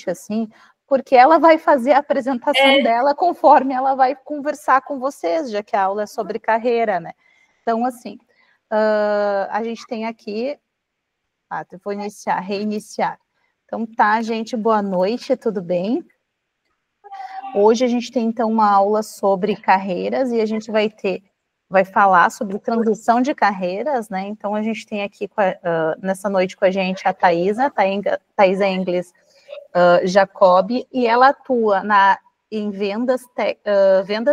assim, porque ela vai fazer a apresentação dela conforme ela vai conversar com vocês, já que a aula é sobre carreira, né? Então, assim, a gente tem aqui... eu vou iniciar, reiniciar. Então, tá, gente, boa noite, tudo bem? Hoje a gente tem, então, uma aula sobre carreiras e a gente vai falar sobre transição de carreiras, né? Então, a gente tem aqui, nessa noite com a gente, a Thaisa Engles Jacob, e ela atua em vendas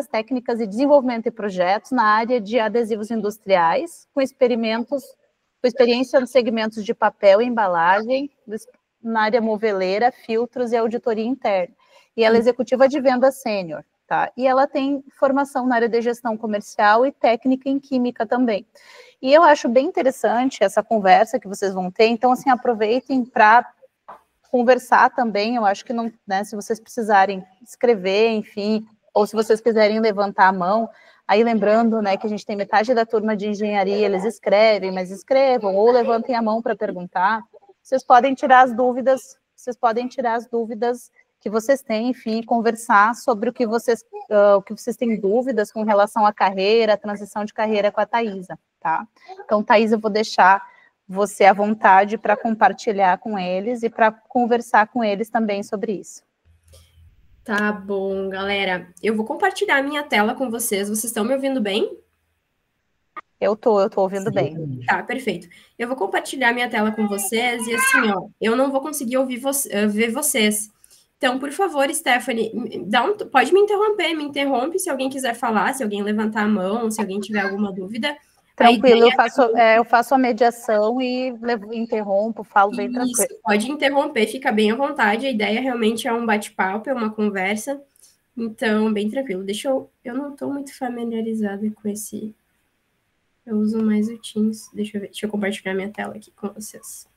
técnicas e desenvolvimento de projetos na área de adesivos industriais, com experiência nos segmentos de papel e embalagem, na área moveleira, filtros e auditoria interna. E ela é executiva de venda sênior, tá? E ela tem formação na área de gestão comercial e técnica em química também. E eu acho bem interessante essa conversa que vocês vão ter, então, assim, aproveitem para conversar também. Eu acho que não, né, se vocês precisarem escrever, enfim, ou se vocês quiserem levantar a mão, aí lembrando, né, que a gente tem metade da turma de engenharia, eles escrevem, mas escrevam, ou levantem a mão para perguntar. Vocês podem tirar as dúvidas que vocês têm, enfim, conversar sobre o que vocês têm dúvidas com relação à carreira, à transição de carreira com a Thaisa, tá? Então, Thaisa, eu vou deixar você à vontade para compartilhar com eles e para conversar com eles também sobre isso. Tá bom, galera. Eu vou compartilhar a minha tela com vocês. Vocês estão me ouvindo bem? Eu tô ouvindo bem. Tá, perfeito. Eu vou compartilhar minha tela com vocês e assim, ó, eu não vou conseguir ver vocês. Então, por favor, Stephanie, pode me interrompe se alguém quiser falar, se alguém levantar a mão, se alguém tiver alguma dúvida. Tranquilo, eu faço a mediação e interrompo, falo bem tranquilo. Isso, pode interromper, fica bem à vontade. A ideia realmente é um bate-papo, é uma conversa. Então, bem tranquilo. Eu não estou muito familiarizada com esse... Eu uso mais o Teams. Deixa eu compartilhar minha tela aqui com vocês.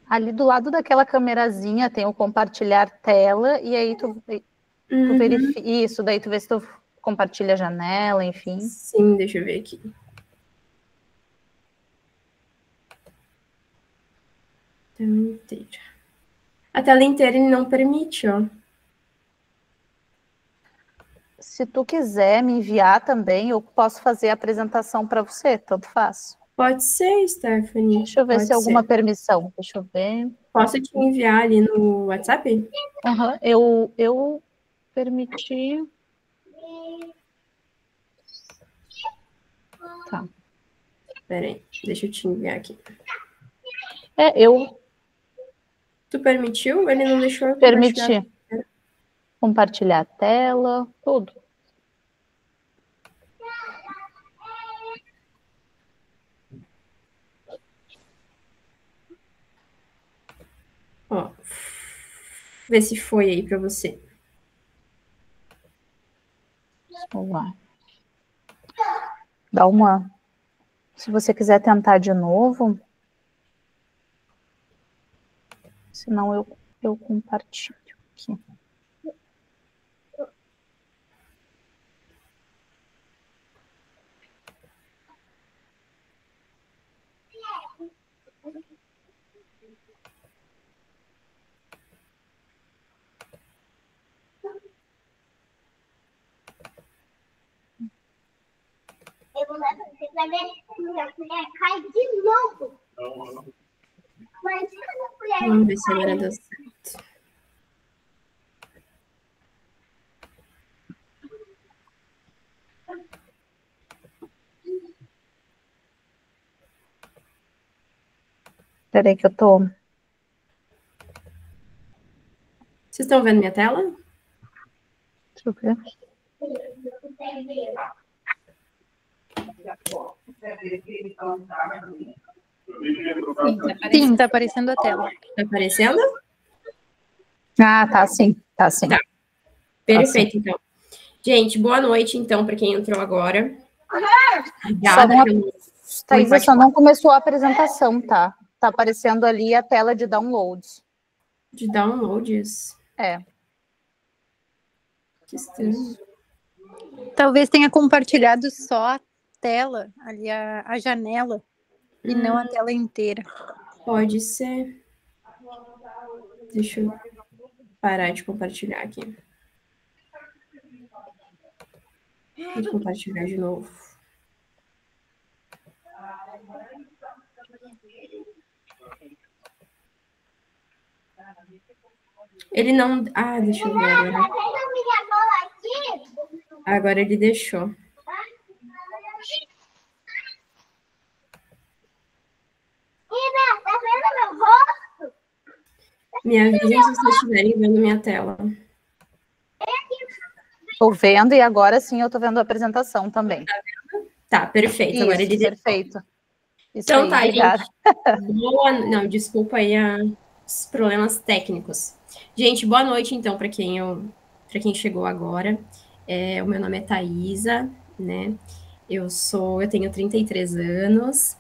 Ali do lado daquela câmerazinha tem o compartilhar tela, e aí tu verifica isso, daí tu vê se tu compartilha a janela, enfim. Sim, deixa eu ver aqui. Tela inteira. A tela inteira ele não permite, ó. Se tu quiser me enviar também, eu posso fazer a apresentação para você, tanto faz. Pode ser, Stephanie. Deixa eu ver se alguma permissão. Deixa eu ver. Posso te enviar ali no WhatsApp? Eu permiti. Tá. Peraí, deixa eu te enviar aqui. Tu permitiu? Ele não deixou eu permitir. Compartilhar a tela, tudo. Ó, vê se foi aí para você. Vamos lá. Dá uma... Se você quiser tentar de novo, senão eu compartilho aqui. Cai de novo. Vamos ver se agora deu certo. Peraí que eu tô... Vocês estão vendo minha tela? Deixa eu ver. Sim, tá aparecendo a tela. Tá aparecendo? Tá sim. Tá. Perfeito, então. Gente, boa noite, então, para quem entrou agora. Thaisa, só não começou a apresentação, tá? Tá aparecendo ali a tela de downloads. De downloads? É. Que estranho. Talvez tenha compartilhado só a tela, ali a janela, e não a tela inteira. Pode ser. Deixa eu parar de compartilhar aqui. Vou compartilhar de novo. Ele não... Ah, deixa eu ver agora. Agora ele deixou. Tá vendo meu rosto? Me avisem se vocês estiverem vendo minha tela. Estou vendo e agora sim eu estou vendo a apresentação também. Tá, perfeito. Isso, agora ele deixou. perfeito. Isso Então aí, tá, obrigada. gente. Não, desculpa aí os problemas técnicos. Gente, boa noite, então, para quem chegou agora. O meu nome é Thaisa, né? Eu tenho 33 anos.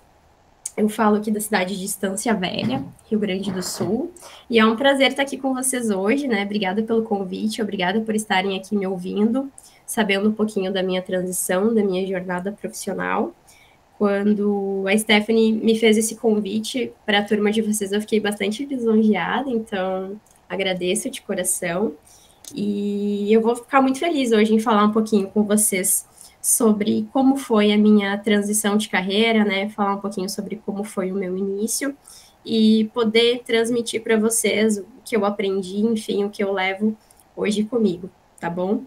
Eu falo aqui da cidade de Estância Velha, Rio Grande do Sul. E é um prazer estar aqui com vocês hoje, né? Obrigada pelo convite, obrigada por estarem aqui me ouvindo, sabendo um pouquinho da minha transição, da minha jornada profissional. Quando a Stephanie me fez esse convite para a turma de vocês, eu fiquei bastante lisonjeada, então agradeço de coração. E eu vou ficar muito feliz hoje em falar um pouquinho com vocês sobre como foi a minha transição de carreira, né? Falar um pouquinho sobre como foi o meu início e poder transmitir para vocês o que eu aprendi, enfim, o que eu levo hoje comigo, tá bom?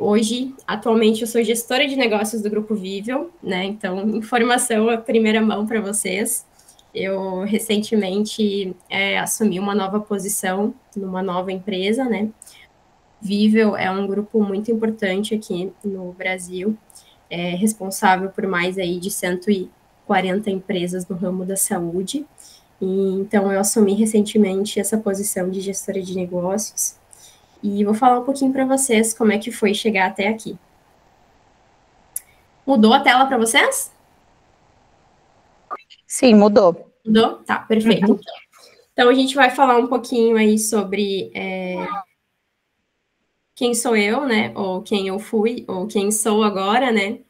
Hoje, atualmente, eu sou gestora de negócios do Grupo Vível, né? Então, informação à primeira mão para vocês. Eu recentemente assumi uma nova posição numa nova empresa, né? Vível é um grupo muito importante aqui no Brasil, responsável por mais aí de 140 empresas no ramo da saúde. Então, eu assumi recentemente essa posição de gestora de negócios e vou falar um pouquinho para vocês como é que foi chegar até aqui. Mudou a tela para vocês? Sim, mudou. Mudou? Tá, perfeito. Uhum. Então, a gente vai falar um pouquinho aí sobre quem sou eu, né? Ou quem eu fui, ou quem sou agora, né?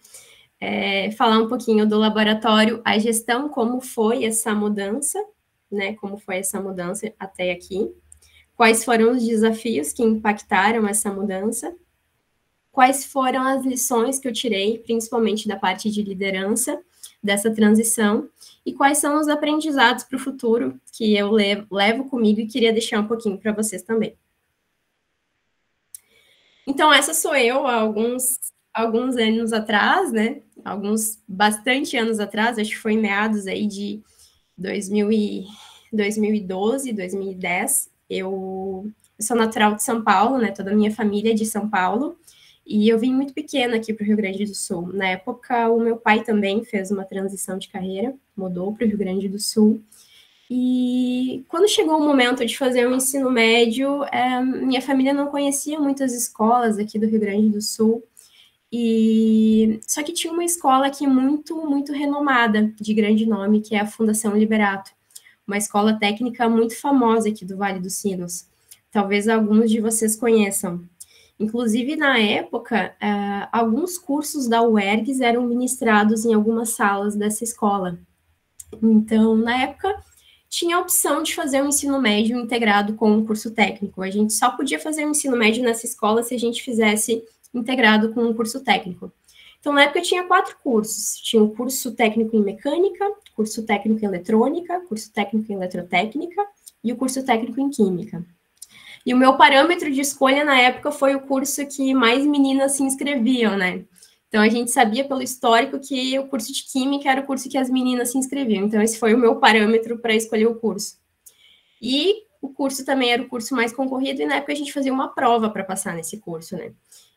Falar um pouquinho do laboratório, a gestão, como foi essa mudança, né? Como foi essa mudança até aqui. Quais foram os desafios que impactaram essa mudança? Quais foram as lições que eu tirei, principalmente da parte de liderança, dessa transição? E quais são os aprendizados para o futuro que eu levo comigo e queria deixar um pouquinho para vocês também. Então, essa sou eu há alguns anos atrás, né? Bastante anos atrás, acho que foi em meados aí de 2012, 2010. Eu sou natural de São Paulo, né? Toda a minha família é de São Paulo. E eu vim muito pequena aqui para o Rio Grande do Sul. Na época, o meu pai também fez uma transição de carreira, mudou para o Rio Grande do Sul. E quando chegou o momento de fazer o ensino médio, minha família não conhecia muitas escolas aqui do Rio Grande do Sul. Só que tinha uma escola aqui muito, muito renomada, de grande nome, que é a Fundação Liberato. Uma escola técnica muito famosa aqui do Vale dos Sinos. Talvez alguns de vocês conheçam. Inclusive, na época, alguns cursos da UERGS eram ministrados em algumas salas dessa escola. Então, na época, tinha a opção de fazer um ensino médio integrado com um curso técnico. A gente só podia fazer um ensino médio nessa escola se a gente fizesse integrado com um curso técnico. Então, na época, tinha 4 cursos. Tinha o curso técnico em mecânica, curso técnico em eletrônica, curso técnico em eletrotécnica e o curso técnico em química. E o meu parâmetro de escolha na época foi o curso que mais meninas se inscreviam, né? Então, a gente sabia pelo histórico que o curso de Química era o curso que as meninas se inscreviam. Então, esse foi o meu parâmetro para escolher o curso. E o curso também era o curso mais concorrido, e na época a gente fazia uma prova para passar nesse curso, né?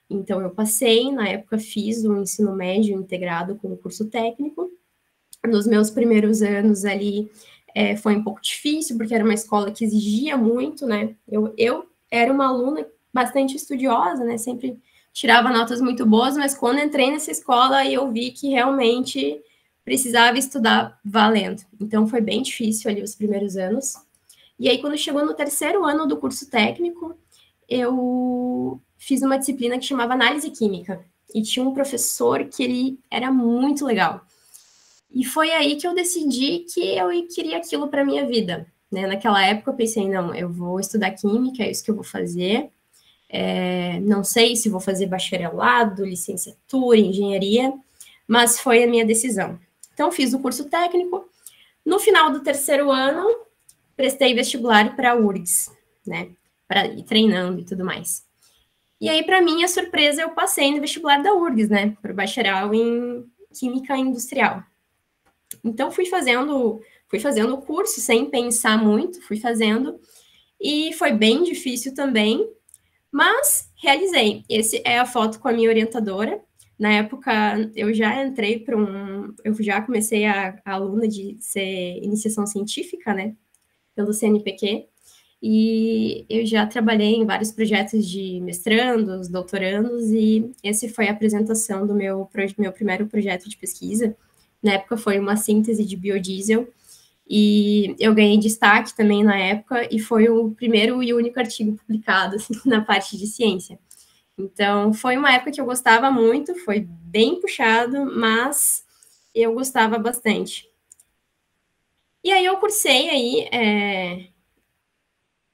Então, eu passei, na época fiz um ensino médio integrado com o curso técnico. Nos meus primeiros anos ali, foi um pouco difícil, porque era uma escola que exigia muito, né? Eu era uma aluna bastante estudiosa, né? Sempre tirava notas muito boas, mas quando entrei nessa escola, eu vi que realmente precisava estudar valendo. Então, foi bem difícil ali os primeiros anos. E aí, quando chegou no terceiro ano do curso técnico, eu fiz uma disciplina que chamava Análise Química. E tinha um professor que ele era muito legal. E foi aí que eu decidi que eu queria aquilo para minha vida, né? Naquela época eu pensei, não, eu vou estudar Química, é isso que eu vou fazer. Não sei se vou fazer bacharelado, licenciatura, engenharia, mas foi a minha decisão. Então, fiz o curso técnico. No final do terceiro ano, prestei vestibular para a URGS, né? Para ir treinando e tudo mais. E aí, para minha surpresa, eu passei no vestibular da URGS, né? Para o bacharel em Química Industrial. Então, fui fazendo o curso sem pensar muito, fui fazendo. E foi bem difícil também, mas realizei. Essa é a foto com a minha orientadora. Na época, eu já entrei eu já comecei a aluna de ser iniciação científica, né? Pelo CNPq. E eu já trabalhei em vários projetos de mestrandos, doutorandos, e esse foi a apresentação do meu primeiro projeto de pesquisa. Na época foi uma síntese de biodiesel, e eu ganhei destaque também na época, e foi o primeiro e único artigo publicado assim, na parte de ciência. Então, foi uma época que eu gostava muito, foi bem puxado, mas eu gostava bastante. E aí eu cursei aí,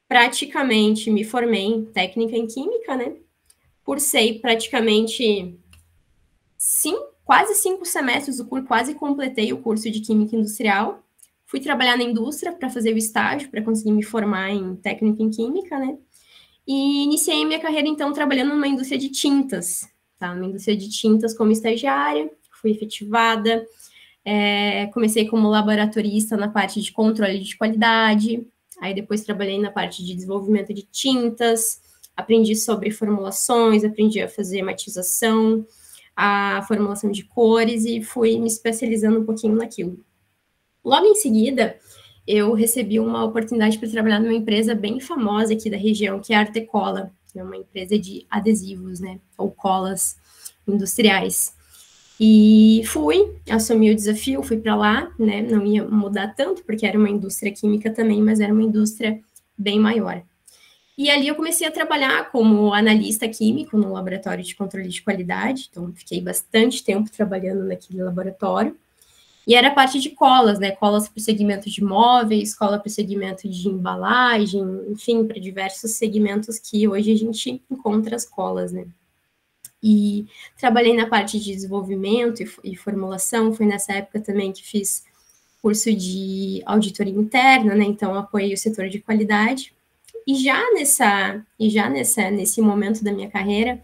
praticamente me formei em técnica em química, né? Cursei praticamente quase 5 semestres do curso, quase completei o curso de química industrial. Fui trabalhar na indústria para fazer o estágio, para conseguir me formar em técnica em química, né? E iniciei minha carreira, então, trabalhando numa indústria de tintas, tá? Uma indústria de tintas como estagiária, fui efetivada, comecei como laboratorista na parte de controle de qualidade, aí depois trabalhei na parte de desenvolvimento de tintas, aprendi sobre formulações, aprendi a fazer matização, a formulação de cores e fui me especializando um pouquinho naquilo. Logo em seguida, eu recebi uma oportunidade para trabalhar numa empresa bem famosa aqui da região, que é a Artecola, que é uma empresa de adesivos, né, ou colas industriais. E assumi o desafio, fui para lá, né, não ia mudar tanto, porque era uma indústria química também, mas era uma indústria bem maior. E ali eu comecei a trabalhar como analista químico no laboratório de controle de qualidade, então fiquei bastante tempo trabalhando naquele laboratório. E era a parte de colas, né? Colas para o segmento de móveis, cola para o segmento de embalagem, enfim, para diversos segmentos que hoje a gente encontra as colas, né? E trabalhei na parte de desenvolvimento e formulação, foi nessa época também que fiz curso de auditoria interna, né? Então, apoiei o setor de qualidade. E já nesse momento da minha carreira,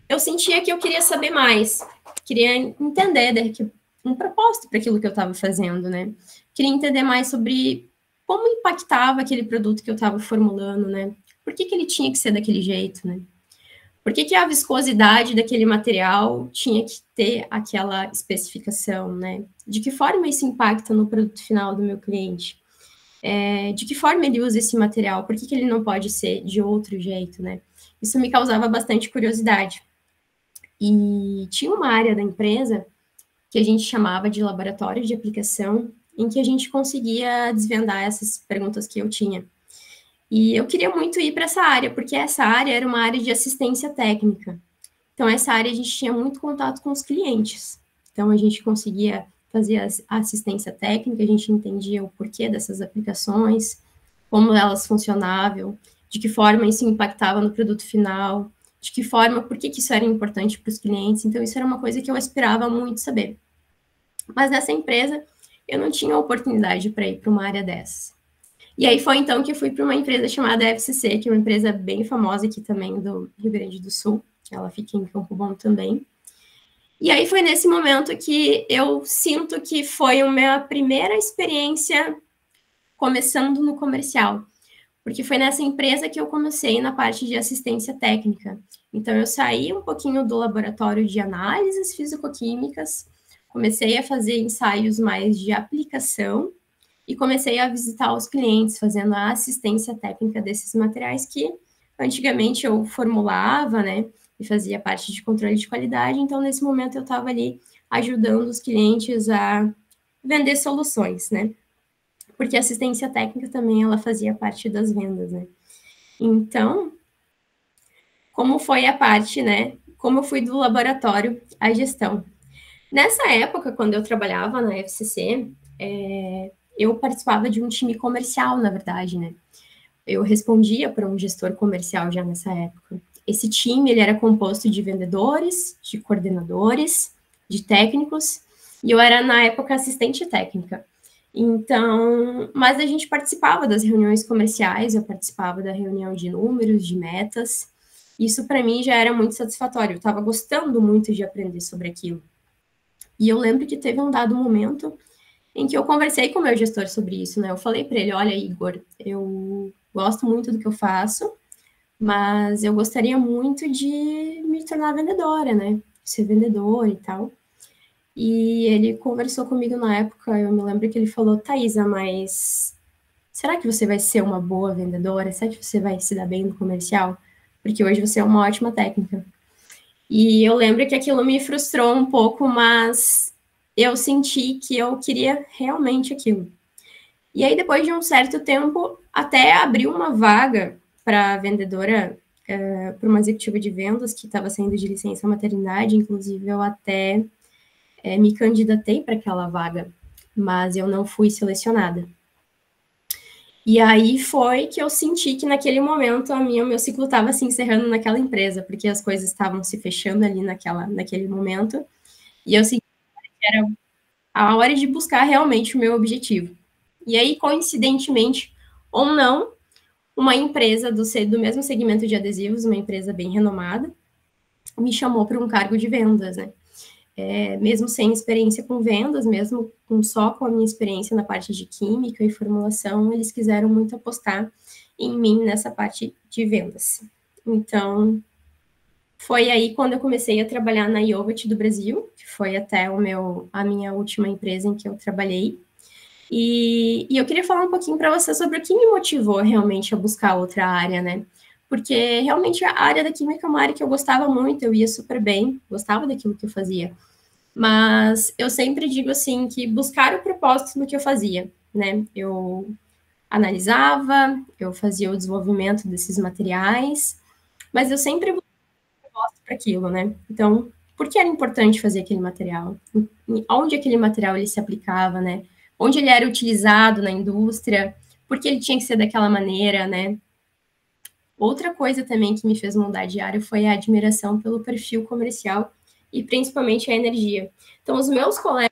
eu sentia que eu queria saber mais, queria entender um propósito para aquilo que eu estava fazendo, né? Queria entender mais sobre como impactava aquele produto que eu estava formulando, né? Por que ele tinha que ser daquele jeito, né? Por que a viscosidade daquele material tinha que ter aquela especificação, né? De que forma isso impacta no produto final do meu cliente? De que forma ele usa esse material? Por que ele não pode ser de outro jeito, né? Isso me causava bastante curiosidade. E tinha uma área da empresa que a gente chamava de laboratório de aplicação, em que a gente conseguia desvendar essas perguntas que eu tinha. E eu queria muito ir para essa área, porque essa área era uma área de assistência técnica. Então, essa área a gente tinha muito contato com os clientes. Então, a gente conseguia fazer a assistência técnica, a gente entendia o porquê dessas aplicações, como elas funcionavam, de que forma isso impactava no produto final, de que forma, por que isso era importante para os clientes. Então, isso era uma coisa que eu aspirava muito saber. Mas nessa empresa, eu não tinha oportunidade para ir para uma área dessas. E aí foi então que eu fui para uma empresa chamada FCC, que é uma empresa bem famosa aqui também do Rio Grande do Sul. Ela fica em Campo Bom também. E aí foi nesse momento que eu sinto que foi a minha primeira experiência começando no comercial. Porque foi nessa empresa que eu comecei na parte de assistência técnica. Então, eu saí um pouquinho do laboratório de análises físico-químicas, comecei a fazer ensaios mais de aplicação e comecei a visitar os clientes, fazendo a assistência técnica desses materiais que antigamente eu formulava, né, e fazia parte de controle de qualidade. Então, nesse momento, eu estava ali ajudando os clientes a vender soluções, né? Porque a assistência técnica também, ela fazia parte das vendas, né? Então, como foi a parte, né, como eu fui do laboratório à gestão. Nessa época, quando eu trabalhava na FCC, eu participava de um time comercial, na verdade, né? Eu respondia para um gestor comercial já nessa época. Esse time, ele era composto de vendedores, de coordenadores, de técnicos, e eu era, na época, assistente técnica. Então, mas a gente participava das reuniões comerciais, eu participava da reunião de números, de metas. Isso, para mim, já era muito satisfatório. Eu estava gostando muito de aprender sobre aquilo. E eu lembro que teve um dado momento em que eu conversei com o meu gestor sobre isso, né? Eu falei para ele, olha, Igor, eu gosto muito do que eu faço, mas eu gostaria muito de me tornar vendedora, né? Ser vendedora e tal. E ele conversou comigo na época, eu me lembro que ele falou, Thaisa, mas será que você vai ser uma boa vendedora? Será que você vai se dar bem no comercial? Porque hoje você é uma ótima técnica. E eu lembro que aquilo me frustrou um pouco, mas eu senti que eu queria realmente aquilo. E aí, depois de um certo tempo, até abriu uma vaga para vendedora, para uma executiva de vendas que estava saindo de licença maternidade. Inclusive, eu até me candidatei para aquela vaga, mas eu não fui selecionada. E aí foi que eu senti que naquele momento o meu ciclo estava se encerrando naquela empresa, porque as coisas estavam se fechando ali naquele momento, e eu senti que era a hora de buscar realmente o meu objetivo. E aí, coincidentemente, ou não, uma empresa do mesmo segmento de adesivos, uma empresa bem renomada, me chamou para um cargo de vendas, né? Mesmo sem experiência com vendas, mesmo só com a minha experiência na parte de química e formulação, eles quiseram muito apostar em mim nessa parte de vendas. Então, foi aí quando eu comecei a trabalhar na Yogurt do Brasil, que foi até a minha última empresa em que eu trabalhei. E eu queria falar um pouquinho para você sobre o que me motivou realmente a buscar outra área, né? Porque realmente a área da química é uma área que eu gostava muito, eu ia super bem, gostava daquilo que eu fazia. Mas eu sempre digo assim que buscar o propósito no que eu fazia, né? Eu analisava, eu fazia o desenvolvimento desses materiais, mas eu sempre buscava o propósito para aquilo, né? Então, por que era importante fazer aquele material? Onde aquele material ele se aplicava, né? Onde ele era utilizado na indústria? Por que ele tinha que ser daquela maneira, né? Outra coisa também que me fez mudar de área foi a admiração pelo perfil comercial e principalmente a energia. Então, os meus colegas,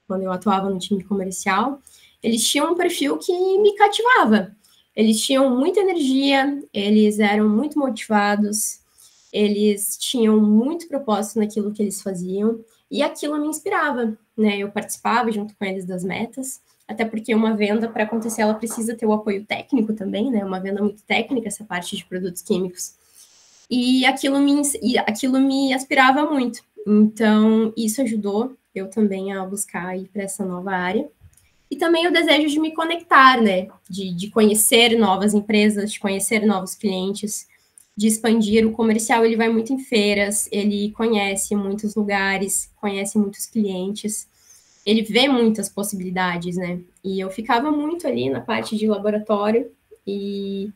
quando eu atuava no time comercial, eles tinham um perfil que me cativava. Eles tinham muita energia, eles eram muito motivados, eles tinham muito propósito naquilo que eles faziam, e aquilo me inspirava, né? Eu participava junto com eles das metas, até porque uma venda, para acontecer, ela precisa ter o apoio técnico também, né? Uma venda muito técnica, essa parte de produtos químicos. E aquilo me aspirava muito. Então, isso ajudou eu também a buscar ir para essa nova área. E também o desejo de me conectar, né? De conhecer novas empresas, de conhecer novos clientes, de expandir. O comercial, ele vai muito em feiras, ele conhece muitos lugares, conhece muitos clientes, ele vê muitas possibilidades, né? E eu ficava muito ali na parte de laboratório e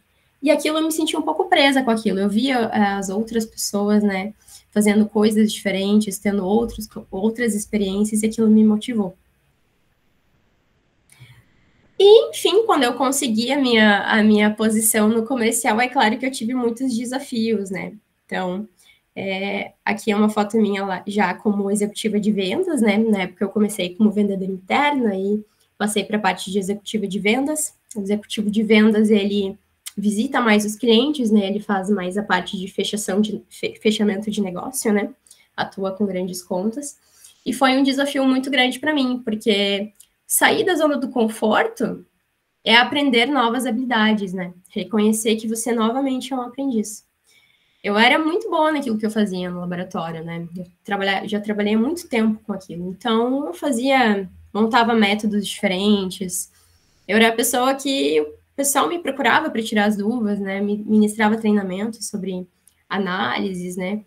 aquilo eu me sentia um pouco presa com aquilo. Eu via as outras pessoas, né, fazendo coisas diferentes, tendo outras experiências, e aquilo me motivou. E, enfim, quando eu consegui a minha posição no comercial, é claro que eu tive muitos desafios, né? Então, aqui é uma foto minha lá, já como executiva de vendas, né? Na época eu comecei como vendedora interna e passei para a parte de executiva de vendas. O executivo de vendas, ele visita mais os clientes, né? Ele faz mais a parte de fechamento de negócio, né? Atua com grandes contas. E foi um desafio muito grande para mim, porque sair da zona do conforto é aprender novas habilidades, né? Reconhecer que você novamente é um aprendiz. Eu era muito boa naquilo que eu fazia no laboratório, né? Já trabalhei há muito tempo com aquilo. Então, montava métodos diferentes. Eu era a pessoa que o pessoal me procurava para tirar as dúvidas, né? Me ministrava treinamentos sobre análises, né?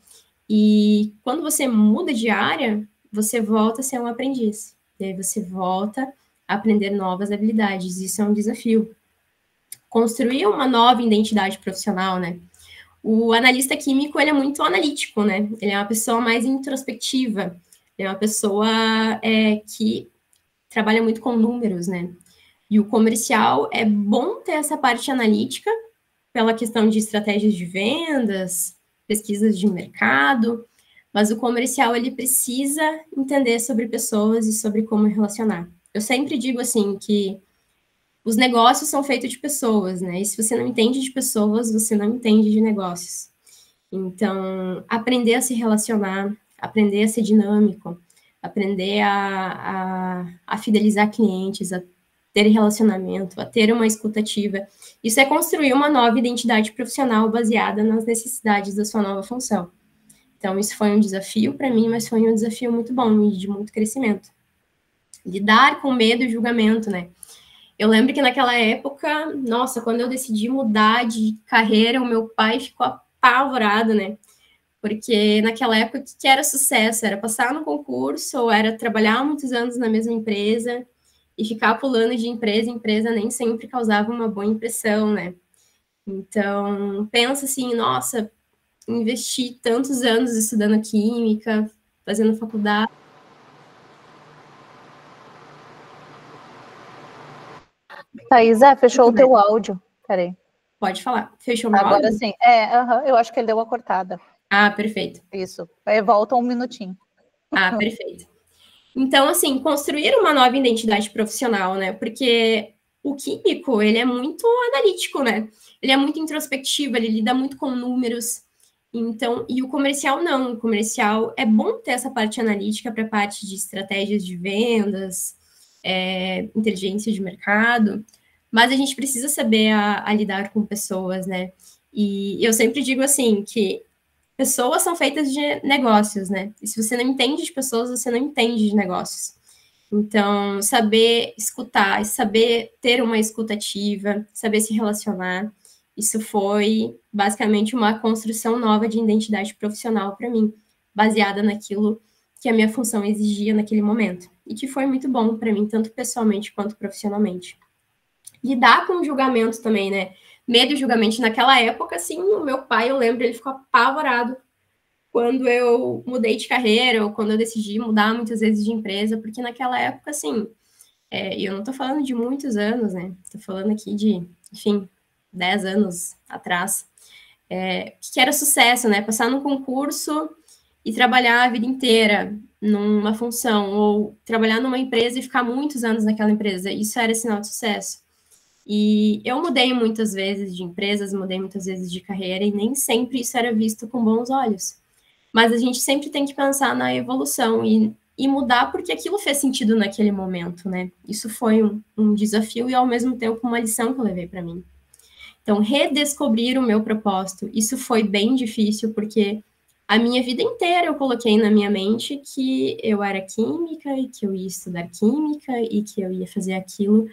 E quando você muda de área, você volta a ser um aprendiz. E aí você volta a aprender novas habilidades. Isso é um desafio. Construir uma nova identidade profissional, né? O analista químico, ele é muito analítico, né? Ele é uma pessoa mais introspectiva, ele é uma pessoa que trabalha muito com números, né? E o comercial é bom ter essa parte analítica pela questão de estratégias de vendas, pesquisas de mercado, mas o comercial, ele precisa entender sobre pessoas e sobre como relacionar. Eu sempre digo, assim, que os negócios são feitos de pessoas, né? E se você não entende de pessoas, você não entende de negócios. Então, aprender a se relacionar, aprender a ser dinâmico, aprender a fidelizar clientes, a ter relacionamento, a ter uma escuta ativa. Isso é construir uma nova identidade profissional baseada nas necessidades da sua nova função. Então, isso foi um desafio para mim, mas foi um desafio muito bom e de muito crescimento. Lidar com medo e julgamento, né? Eu lembro que naquela época, nossa, quando eu decidi mudar de carreira, o meu pai ficou apavorado, né? Porque naquela época, o que era sucesso? Era passar no concurso, ou era trabalhar muitos anos na mesma empresa, e ficar pulando de empresa em empresa nem sempre causava uma boa impressão, né? Então, pensa assim, nossa, investi tantos anos estudando química, fazendo faculdade. Thaisa, fechou o teu áudio. Peraí. Pode falar. Fechou meu Agora áudio? sim. Eu acho que ele deu uma cortada. Ah, perfeito. Isso. Aí volta um minutinho. Ah, perfeito. Então, assim, construir uma nova identidade profissional, né? Porque o químico, ele é muito analítico, né? Ele é muito introspectivo, ele lida muito com números. Então, e o comercial não. O comercial é bom ter essa parte analítica para a parte de estratégias de vendas, inteligência de mercado, mas a gente precisa saber a lidar com pessoas, né? E eu sempre digo assim, que pessoas são feitas de negócios, né? E se você não entende de pessoas, você não entende de negócios. Então, saber escutar, saber ter uma escuta ativa, saber se relacionar, isso foi basicamente uma construção nova de identidade profissional para mim, baseada naquilo que a minha função exigia naquele momento. E que foi muito bom para mim, tanto pessoalmente quanto profissionalmente. Lidar com o julgamento também, né? Medo e julgamento. Naquela época, assim, o meu pai, eu lembro, ele ficou apavorado quando eu mudei de carreira ou quando eu decidi mudar muitas vezes de empresa, porque naquela época, assim, e eu não tô falando de muitos anos, né? Tô falando aqui de, enfim, 10 anos atrás, que era sucesso, né? Passar num concurso e trabalhar a vida inteira numa função, ou trabalhar numa empresa e ficar muitos anos naquela empresa, isso era sinal de sucesso. E eu mudei muitas vezes de empresas, mudei muitas vezes de carreira, e nem sempre isso era visto com bons olhos. Mas a gente sempre tem que pensar na evolução e mudar porque aquilo fez sentido naquele momento, né? Isso foi um desafio e, ao mesmo tempo, uma lição que eu levei para mim. Então, redescobrir o meu propósito, isso foi bem difícil, porque a minha vida inteira eu coloquei na minha mente que eu era química e que eu ia estudar química e que eu ia fazer aquilo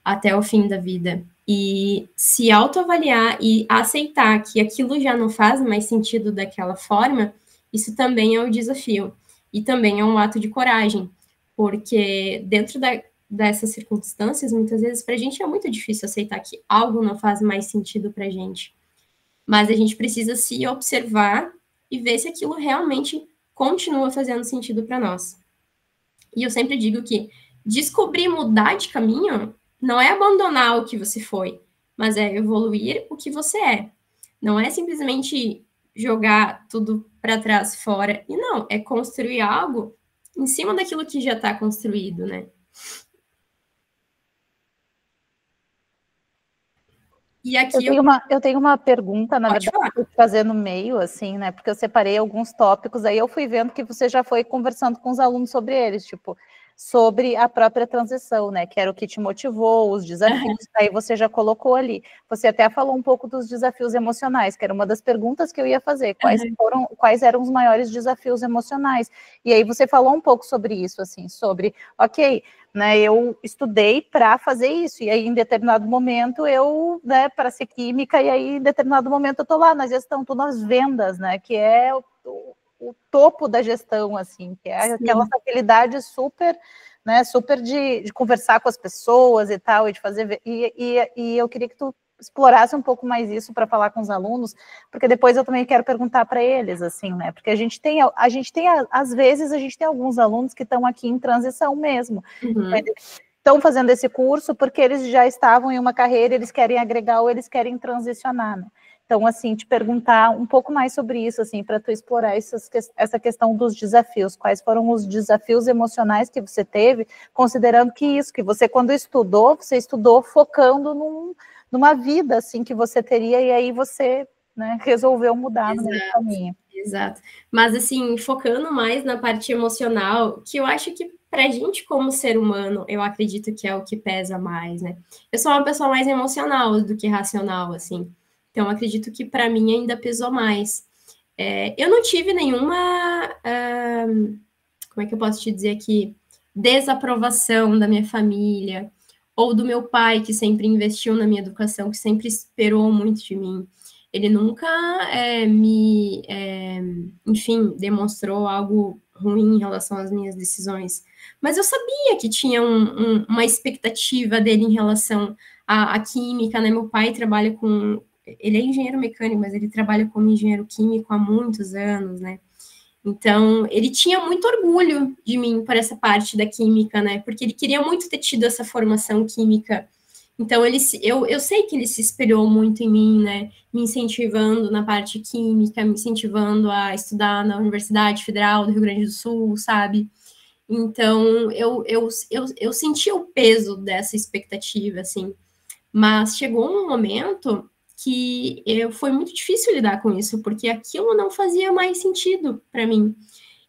até o fim da vida. E se autoavaliar e aceitar que aquilo já não faz mais sentido daquela forma, isso também é um desafio. E também é um ato de coragem, porque dentro dessas circunstâncias, muitas vezes, para a gente é muito difícil aceitar que algo não faz mais sentido para a gente. Mas a gente precisa se observar e ver se aquilo realmente continua fazendo sentido para nós. E eu sempre digo que descobrir mudar de caminho não é abandonar o que você foi, mas é evoluir o que você é. Não é simplesmente jogar tudo para trás, fora. E não, é construir algo em cima daquilo que já está construído, né? E aqui eu tenho uma pergunta, na Pode verdade, falar. que eu vou fazer no meio, assim, né? Porque eu separei alguns tópicos, aí eu fui vendo que você já foi conversando com os alunos sobre eles, tipo, sobre a própria transição, né? Que era o que te motivou, os desafios, aí você já colocou ali. Você até falou um pouco dos desafios emocionais, que era uma das perguntas que eu ia fazer. Quais eram os maiores desafios emocionais? E aí você falou um pouco sobre isso, assim, sobre, ok, né, eu estudei para fazer isso, e aí em determinado momento eu, né, para ser química, e aí em determinado momento eu estou lá na gestão, estou nas vendas, né, que é o topo da gestão, assim, que é aquela habilidade super, né, super de conversar com as pessoas e tal, e de fazer, e eu queria que tu explorasse um pouco mais isso para falar com os alunos, porque depois eu também quero perguntar para eles, assim, né? Porque às vezes, a gente tem alguns alunos que estão aqui em transição mesmo. Estão fazendo esse curso porque eles já estavam em uma carreira, eles querem agregar ou eles querem transicionar, né? Então, assim, te perguntar um pouco mais sobre isso, assim, para tu explorar essa questão dos desafios. Quais foram os desafios emocionais que você teve, considerando que você, quando estudou, você estudou focando numa vida, assim, que você teria, e aí você, né, resolveu mudar no meio do caminho. Exato. Mas, assim, focando mais na parte emocional, que eu acho que pra gente, como ser humano, eu acredito que é o que pesa mais, né? Eu sou uma pessoa mais emocional do que racional, assim. Então, acredito que para mim ainda pesou mais. Eu não tive nenhuma, como é que eu posso te dizer aqui, desaprovação da minha família, ou do meu pai, que sempre investiu na minha educação, que sempre esperou muito de mim. Ele nunca enfim, demonstrou algo ruim em relação às minhas decisões. Mas eu sabia que tinha uma expectativa dele em relação à química, né? Meu pai trabalha com... Ele é engenheiro mecânico, mas ele trabalha como engenheiro químico há muitos anos, né? Então, ele tinha muito orgulho de mim por essa parte da química, né? Porque ele queria muito ter tido essa formação química. Então, eu sei que ele se espelhou muito em mim, né? Me incentivando na parte química, me incentivando a estudar na Universidade Federal do Rio Grande do Sul, sabe? Então, eu senti o peso dessa expectativa, assim. Mas chegou um momento que foi muito difícil lidar com isso, porque aquilo não fazia mais sentido para mim.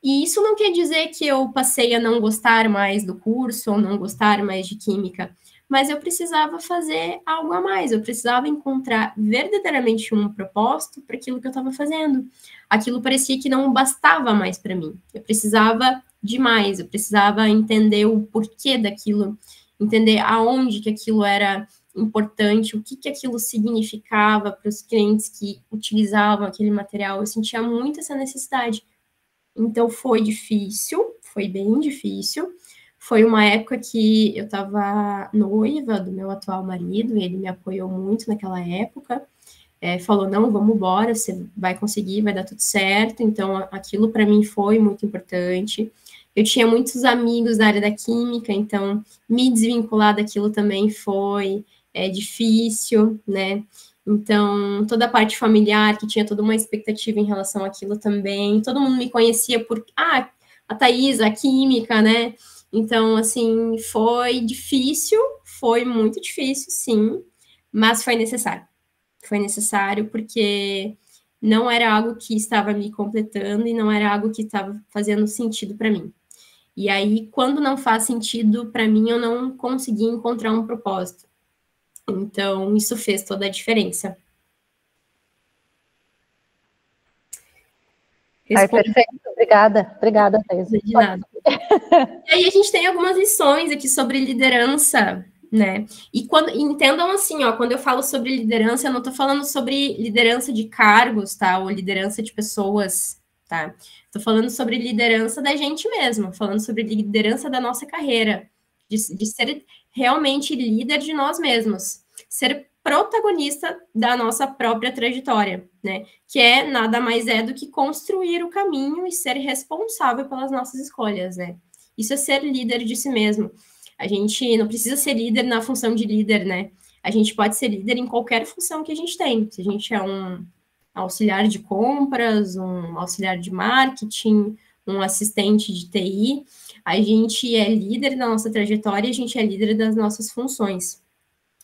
E isso não quer dizer que eu passei a não gostar mais do curso, ou não gostar mais de química, mas eu precisava fazer algo a mais, eu precisava encontrar verdadeiramente um propósito para aquilo que eu estava fazendo. Aquilo parecia que não bastava mais para mim, eu precisava de mais, eu precisava entender o porquê daquilo, entender aonde que aquilo era importante, o que aquilo significava para os clientes que utilizavam aquele material. Eu sentia muito essa necessidade. Então, foi difícil, foi bem difícil. Foi uma época que eu estava noiva do meu atual marido, e ele me apoiou muito naquela época. Falou, não, vamos embora, você vai conseguir, vai dar tudo certo. Então, aquilo para mim foi muito importante. Eu tinha muitos amigos da área da química, então me desvincular daquilo também foi difícil, né? Então, toda a parte familiar, que tinha toda uma expectativa em relação àquilo também. Todo mundo me conhecia por, a Thaís, a química, né? Então, assim, foi difícil, foi muito difícil, sim, mas foi necessário. Foi necessário porque não era algo que estava me completando e não era algo que estava fazendo sentido para mim. E aí, quando não faz sentido para mim, eu não consegui encontrar um propósito. Então, isso fez toda a diferença. Perfeito, obrigada, Thais. De nada. E aí, a gente tem algumas lições aqui sobre liderança, né? E entendam assim, ó, quando eu falo sobre liderança, eu não estou falando sobre liderança de cargos, tá? Ou liderança de pessoas, tá? Estou falando sobre liderança da gente mesmo, falando sobre liderança da nossa carreira, de ser realmente líder de nós mesmos, ser protagonista da nossa própria trajetória, né? Que nada mais do que construir o caminho e ser responsável pelas nossas escolhas, né? Isso é ser líder de si mesmo. A gente não precisa ser líder na função de líder, né? A gente pode ser líder em qualquer função que a gente tem. Se a gente é um auxiliar de compras, um auxiliar de marketing, um assistente de TI, a gente é líder da nossa trajetória, a gente é líder das nossas funções.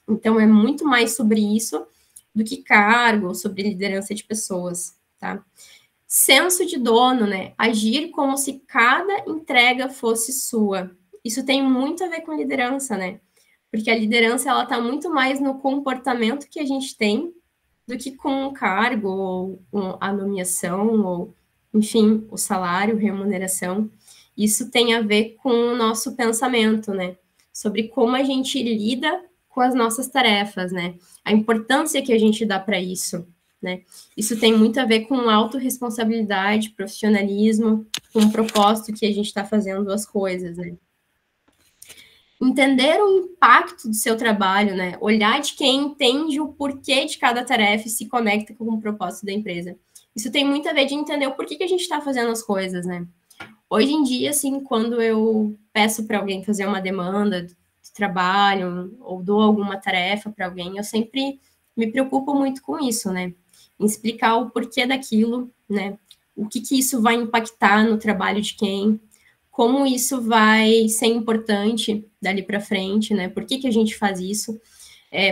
Então, é muito mais sobre isso do que cargo, sobre liderança de pessoas, tá? Senso de dono, né? Agir como se cada entrega fosse sua. Isso tem muito a ver com liderança, né? Porque a liderança, ela tá muito mais no comportamento que a gente tem do que com o cargo, ou com a nomeação, ou, enfim, o salário, remuneração. Isso tem a ver com o nosso pensamento, né? Sobre como a gente lida com as nossas tarefas, né? A importância que a gente dá para isso, né? Isso tem muito a ver com autorresponsabilidade, profissionalismo, com o propósito que a gente está fazendo as coisas, né? entender o impacto do seu trabalho, né? Olhar de quem entende o porquê de cada tarefa e se conecta com o propósito da empresa. Isso tem muito a ver de entender o porquê que a gente está fazendo as coisas, né? Hoje em dia, assim, quando eu peço para alguém fazer uma demanda de trabalho ou dou alguma tarefa para alguém, eu sempre me preocupo muito com isso, né? Em explicar o porquê daquilo, né? O que isso vai impactar no trabalho de quem, como isso vai ser importante dali para frente, né? Por que a gente faz isso?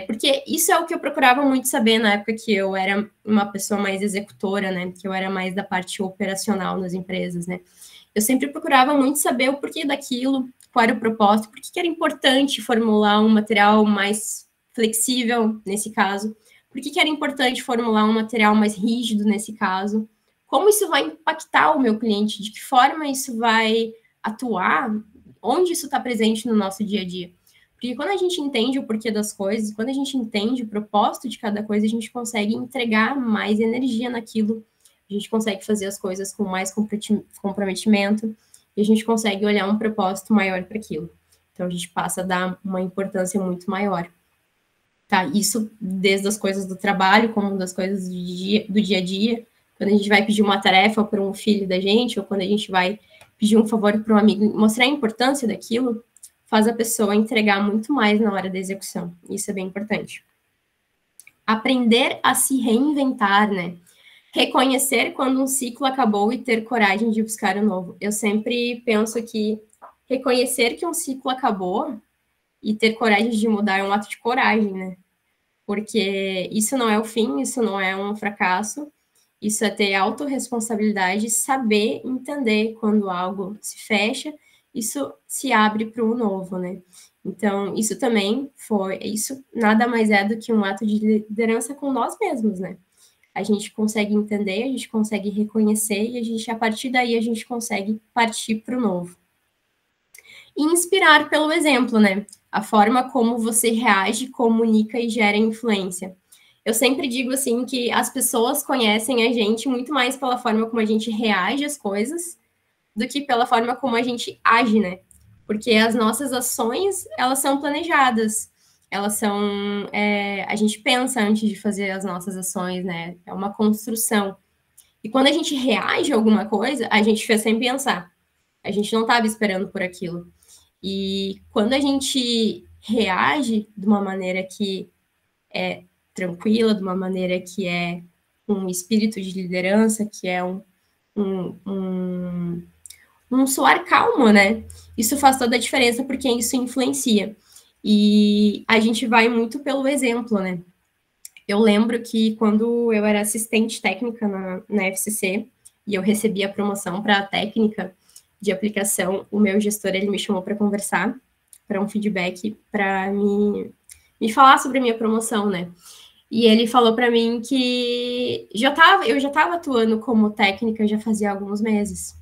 Porque isso é o que eu procurava muito saber na época que eu era uma pessoa mais executora, né? Que eu era mais da parte operacional nas empresas, né? Eu sempre procurava muito saber o porquê daquilo, qual era o propósito, por que era importante formular um material mais flexível, nesse caso, por que era importante formular um material mais rígido, nesse caso, como isso vai impactar o meu cliente, de que forma isso vai atuar, onde isso está presente no nosso dia a dia. Porque quando a gente entende o porquê das coisas, quando a gente entende o propósito de cada coisa, a gente consegue entregar mais energia naquilo, a gente consegue fazer as coisas com mais comprometimento e a gente consegue olhar um propósito maior para aquilo. Então, a gente passa a dar uma importância muito maior. Tá? Isso desde as coisas do trabalho, como das coisas do dia a dia. Quando a gente vai pedir uma tarefa para um filho da gente, ou quando a gente vai pedir um favor para um amigo, mostrar a importância daquilo, faz a pessoa entregar muito mais na hora da execução. Isso é bem importante. Aprender a se reinventar, né? Reconhecer quando um ciclo acabou e ter coragem de buscar o novo. Eu sempre penso que reconhecer que um ciclo acabou e ter coragem de mudar é um ato de coragem, né? Porque isso não é o fim, isso não é um fracasso, isso é ter autorresponsabilidade, saber entender quando algo se fecha, isso se abre para o novo, né? Então, isso também isso nada mais é do que um ato de liderança com nós mesmos, né? A gente consegue entender, a gente consegue reconhecer e a partir daí, a gente consegue partir para o novo. E inspirar pelo exemplo, né? A forma como você reage, comunica e gera influência. Eu sempre digo, assim, que as pessoas conhecem a gente muito mais pela forma como a gente reage às coisas do que pela forma como a gente age, né? Porque as nossas ações, elas são planejadas, elas são... a gente pensa antes de fazer as nossas ações, né? É uma construção. E quando a gente reage a alguma coisa, a gente fez sem pensar. A gente não estava esperando por aquilo. E quando a gente reage de uma maneira que é tranquila, de uma maneira que é um espírito de liderança, que é um soar calmo, né? Isso faz toda a diferença porque isso influencia. E a gente vai muito pelo exemplo, né? Eu lembro que quando eu era assistente técnica na FCC e eu recebi a promoção para a técnica de aplicação, o meu gestor ele me chamou para conversar, para um feedback, para me falar sobre a minha promoção, né? E ele falou para mim que eu já estava atuando como técnica já fazia alguns meses.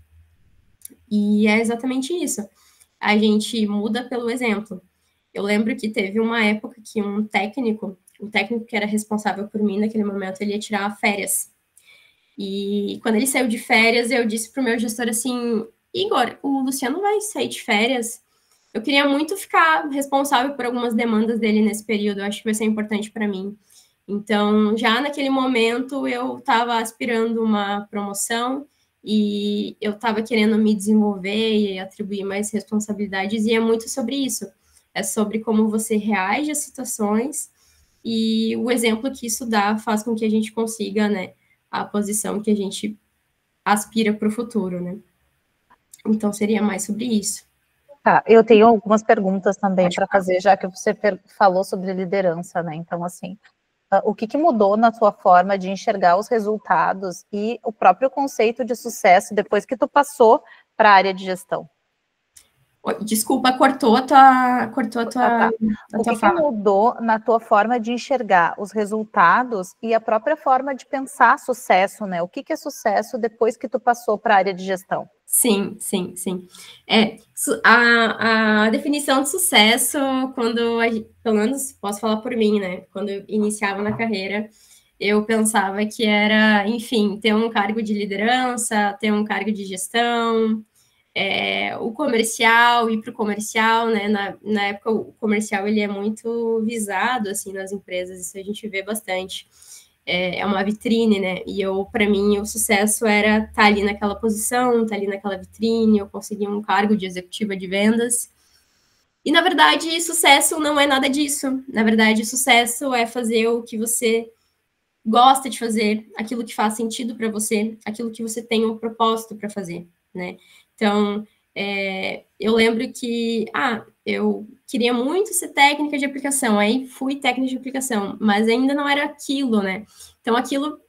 E é exatamente isso. A gente muda pelo exemplo. Eu lembro que teve uma época que o técnico que era responsável por mim naquele momento, ele ia tirar férias. E quando ele saiu de férias, eu disse para o meu gestor assim, Igor, o Luciano vai sair de férias? Eu queria muito ficar responsável por algumas demandas dele nesse período, eu acho que vai ser importante para mim. Então, já naquele momento, eu estava aspirando uma promoção e eu estava querendo me desenvolver e atribuir mais responsabilidades, e é muito sobre isso. É sobre como você reage às situações e o exemplo que isso dá faz com que a gente consiga, né, a posição que a gente aspira para o futuro, né? Então, seria mais sobre isso. Tá, eu tenho algumas perguntas também para fazer, já que você falou sobre liderança, né? Então, assim, o que mudou na tua forma de enxergar os resultados e o próprio conceito de sucesso depois que tu passou para a área de gestão? Desculpa, cortou a tua tá. O que mudou na tua forma de enxergar os resultados e a própria forma de pensar sucesso, né? O que é sucesso depois que tu passou para a área de gestão? Sim. A definição de sucesso, pelo menos posso falar por mim, né? Quando eu iniciava na carreira, eu pensava que era, enfim, ter um cargo de liderança, ter um cargo de gestão, o comercial, ir para o comercial, né? Na época, o comercial ele é muito visado assim nas empresas, isso a gente vê bastante. É uma vitrine, né? E para mim, o sucesso era estar ali naquela posição, estar ali naquela vitrine, eu conseguir um cargo de executiva de vendas. E, na verdade, sucesso não é nada disso. Na verdade, sucesso é fazer o que você gosta de fazer, aquilo que faz sentido para você, aquilo que você tem um propósito para fazer, né? Então, eu lembro que, eu queria muito ser técnica de aplicação, aí fui técnica de aplicação, mas ainda não era aquilo, né? Então, aquilo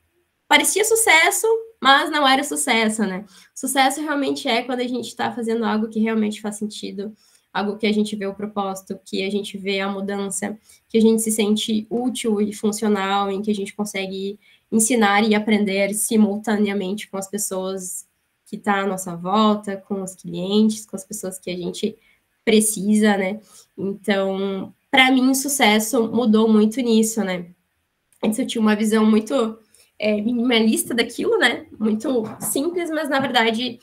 parecia sucesso, mas não era sucesso, né? Sucesso realmente é quando a gente está fazendo algo que realmente faz sentido, algo que a gente vê o propósito, que a gente vê a mudança, que a gente se sente útil e funcional, em que a gente consegue ensinar e aprender simultaneamente com as pessoas que estão à nossa volta, com os clientes, com as pessoas que a gente precisa, né? Então, para mim, o sucesso mudou muito nisso, né? Antes eu tinha uma visão muito minimalista daquilo, né? Muito simples, mas na verdade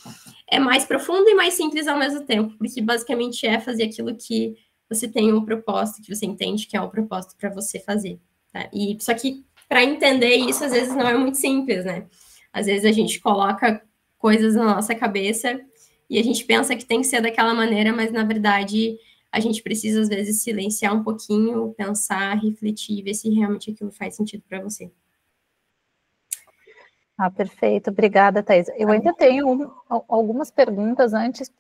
é mais profundo e mais simples ao mesmo tempo, porque basicamente é fazer aquilo que você tem um propósito, que você entende que é o propósito para você fazer. Tá? E só que para entender isso, às vezes não é muito simples, né? Às vezes a gente coloca coisas na nossa cabeça e a gente pensa que tem que ser daquela maneira, mas na verdade a gente precisa, às vezes, silenciar um pouquinho, pensar, refletir, ver se realmente aquilo faz sentido para você. Perfeito. Obrigada, Thaís. Eu ainda tenho algumas perguntas antes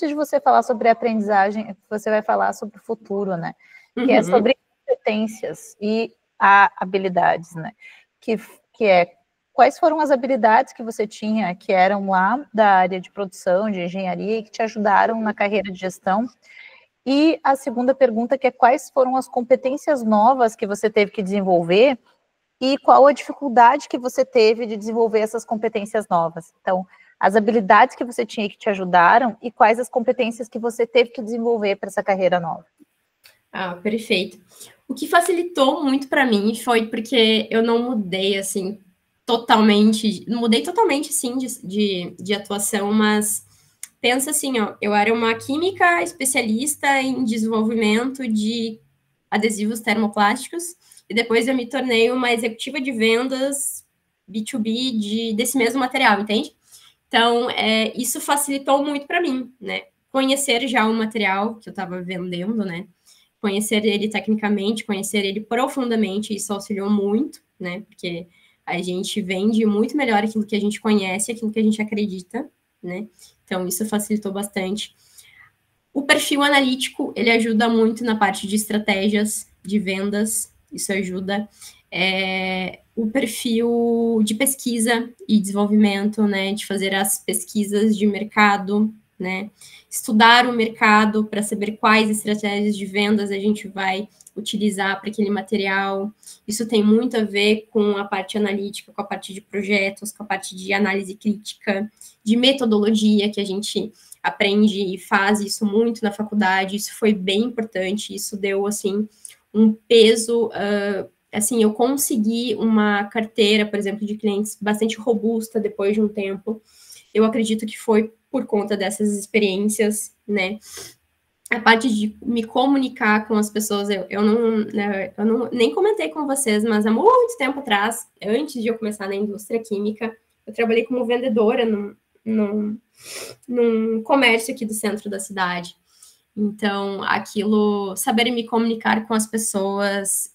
de você falar sobre a aprendizagem, você vai falar sobre o futuro, né? Que é sobre competências e habilidades, né? Que é quais foram as habilidades que você tinha que eram lá da área de produção, de engenharia e que te ajudaram na carreira de gestão. E a segunda pergunta que é quais foram as competências novas que você teve que desenvolver e qual a dificuldade que você teve de desenvolver essas competências novas. Então, as habilidades que você tinha que te ajudaram e quais as competências que você teve que desenvolver para essa carreira nova. Perfeito. O que facilitou muito para mim foi porque eu não mudei, assim, totalmente, mudei totalmente, sim, de atuação, mas pensa assim, eu era uma química especialista em desenvolvimento de adesivos termoplásticos, e depois eu me tornei uma executiva de vendas B2B desse mesmo material, entende? Então, isso facilitou muito para mim, né? Conhecer já o material que eu estava vendendo, né? Conhecer ele tecnicamente, conhecer ele profundamente, isso auxiliou muito, né? Porque a gente vende muito melhor aquilo que a gente conhece, aquilo que a gente acredita, né? Então, isso facilitou bastante. O perfil analítico, ele ajuda muito na parte de estratégias de vendas, isso ajuda. O perfil de pesquisa e desenvolvimento, né, de fazer as pesquisas de mercado, né, estudar o mercado para saber quais estratégias de vendas a gente vai utilizar para aquele material. Isso tem muito a ver com a parte analítica, com a parte de projetos, com a parte de análise crítica, de metodologia, que a gente aprende e faz isso muito na faculdade. Isso foi bem importante, isso deu, assim, um peso, assim, eu consegui uma carteira, por exemplo, de clientes bastante robusta depois de um tempo. Eu acredito que foi por conta dessas experiências, né? A parte de me comunicar com as pessoas, eu não nem comentei com vocês, mas há muito tempo atrás, antes de eu começar na indústria química, eu trabalhei como vendedora num comércio aqui do centro da cidade. Então, aquilo, saber me comunicar com as pessoas,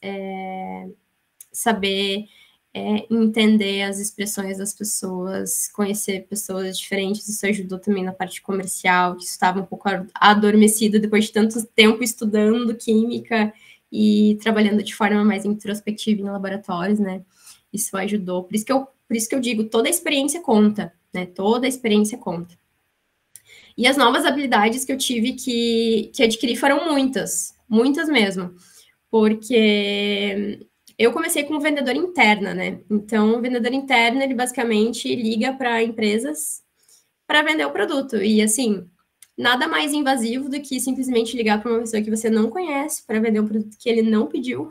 saber entender as expressões das pessoas, conhecer pessoas diferentes, isso ajudou também na parte comercial, que estava um pouco adormecido depois de tanto tempo estudando química e trabalhando de forma mais introspectiva em laboratórios, né? Isso ajudou. Por isso que eu digo, toda a experiência conta, né? Toda a experiência conta. E as novas habilidades que eu tive que adquirir foram muitas mesmo, porque eu comecei como vendedora interna, né? Então, o vendedor interno, ele basicamente liga para empresas para vender o produto. E, assim, nada mais invasivo do que simplesmente ligar para uma pessoa que você não conhece para vender um produto que ele não pediu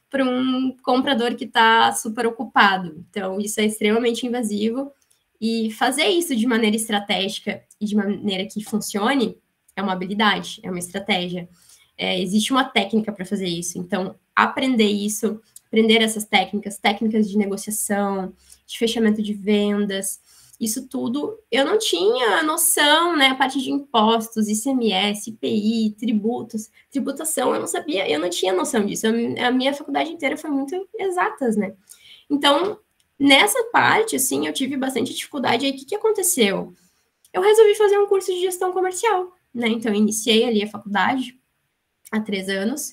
para um comprador que está super ocupado. Então, isso é extremamente invasivo. E fazer isso de maneira estratégica e de maneira que funcione é uma habilidade, é uma estratégia. Existe uma técnica para fazer isso. Então, aprender isso, aprender essas técnicas de negociação, de fechamento de vendas, isso tudo, eu não tinha noção, né? A parte de impostos, ICMS, IPI, tributos, tributação, eu não sabia, eu não tinha noção disso. A minha faculdade inteira foi muito exatas, né? Então, nessa parte, assim, eu tive bastante dificuldade. Aí, o que aconteceu? Eu resolvi fazer um curso de gestão comercial, né? Então, eu iniciei ali a faculdade há 3 anos,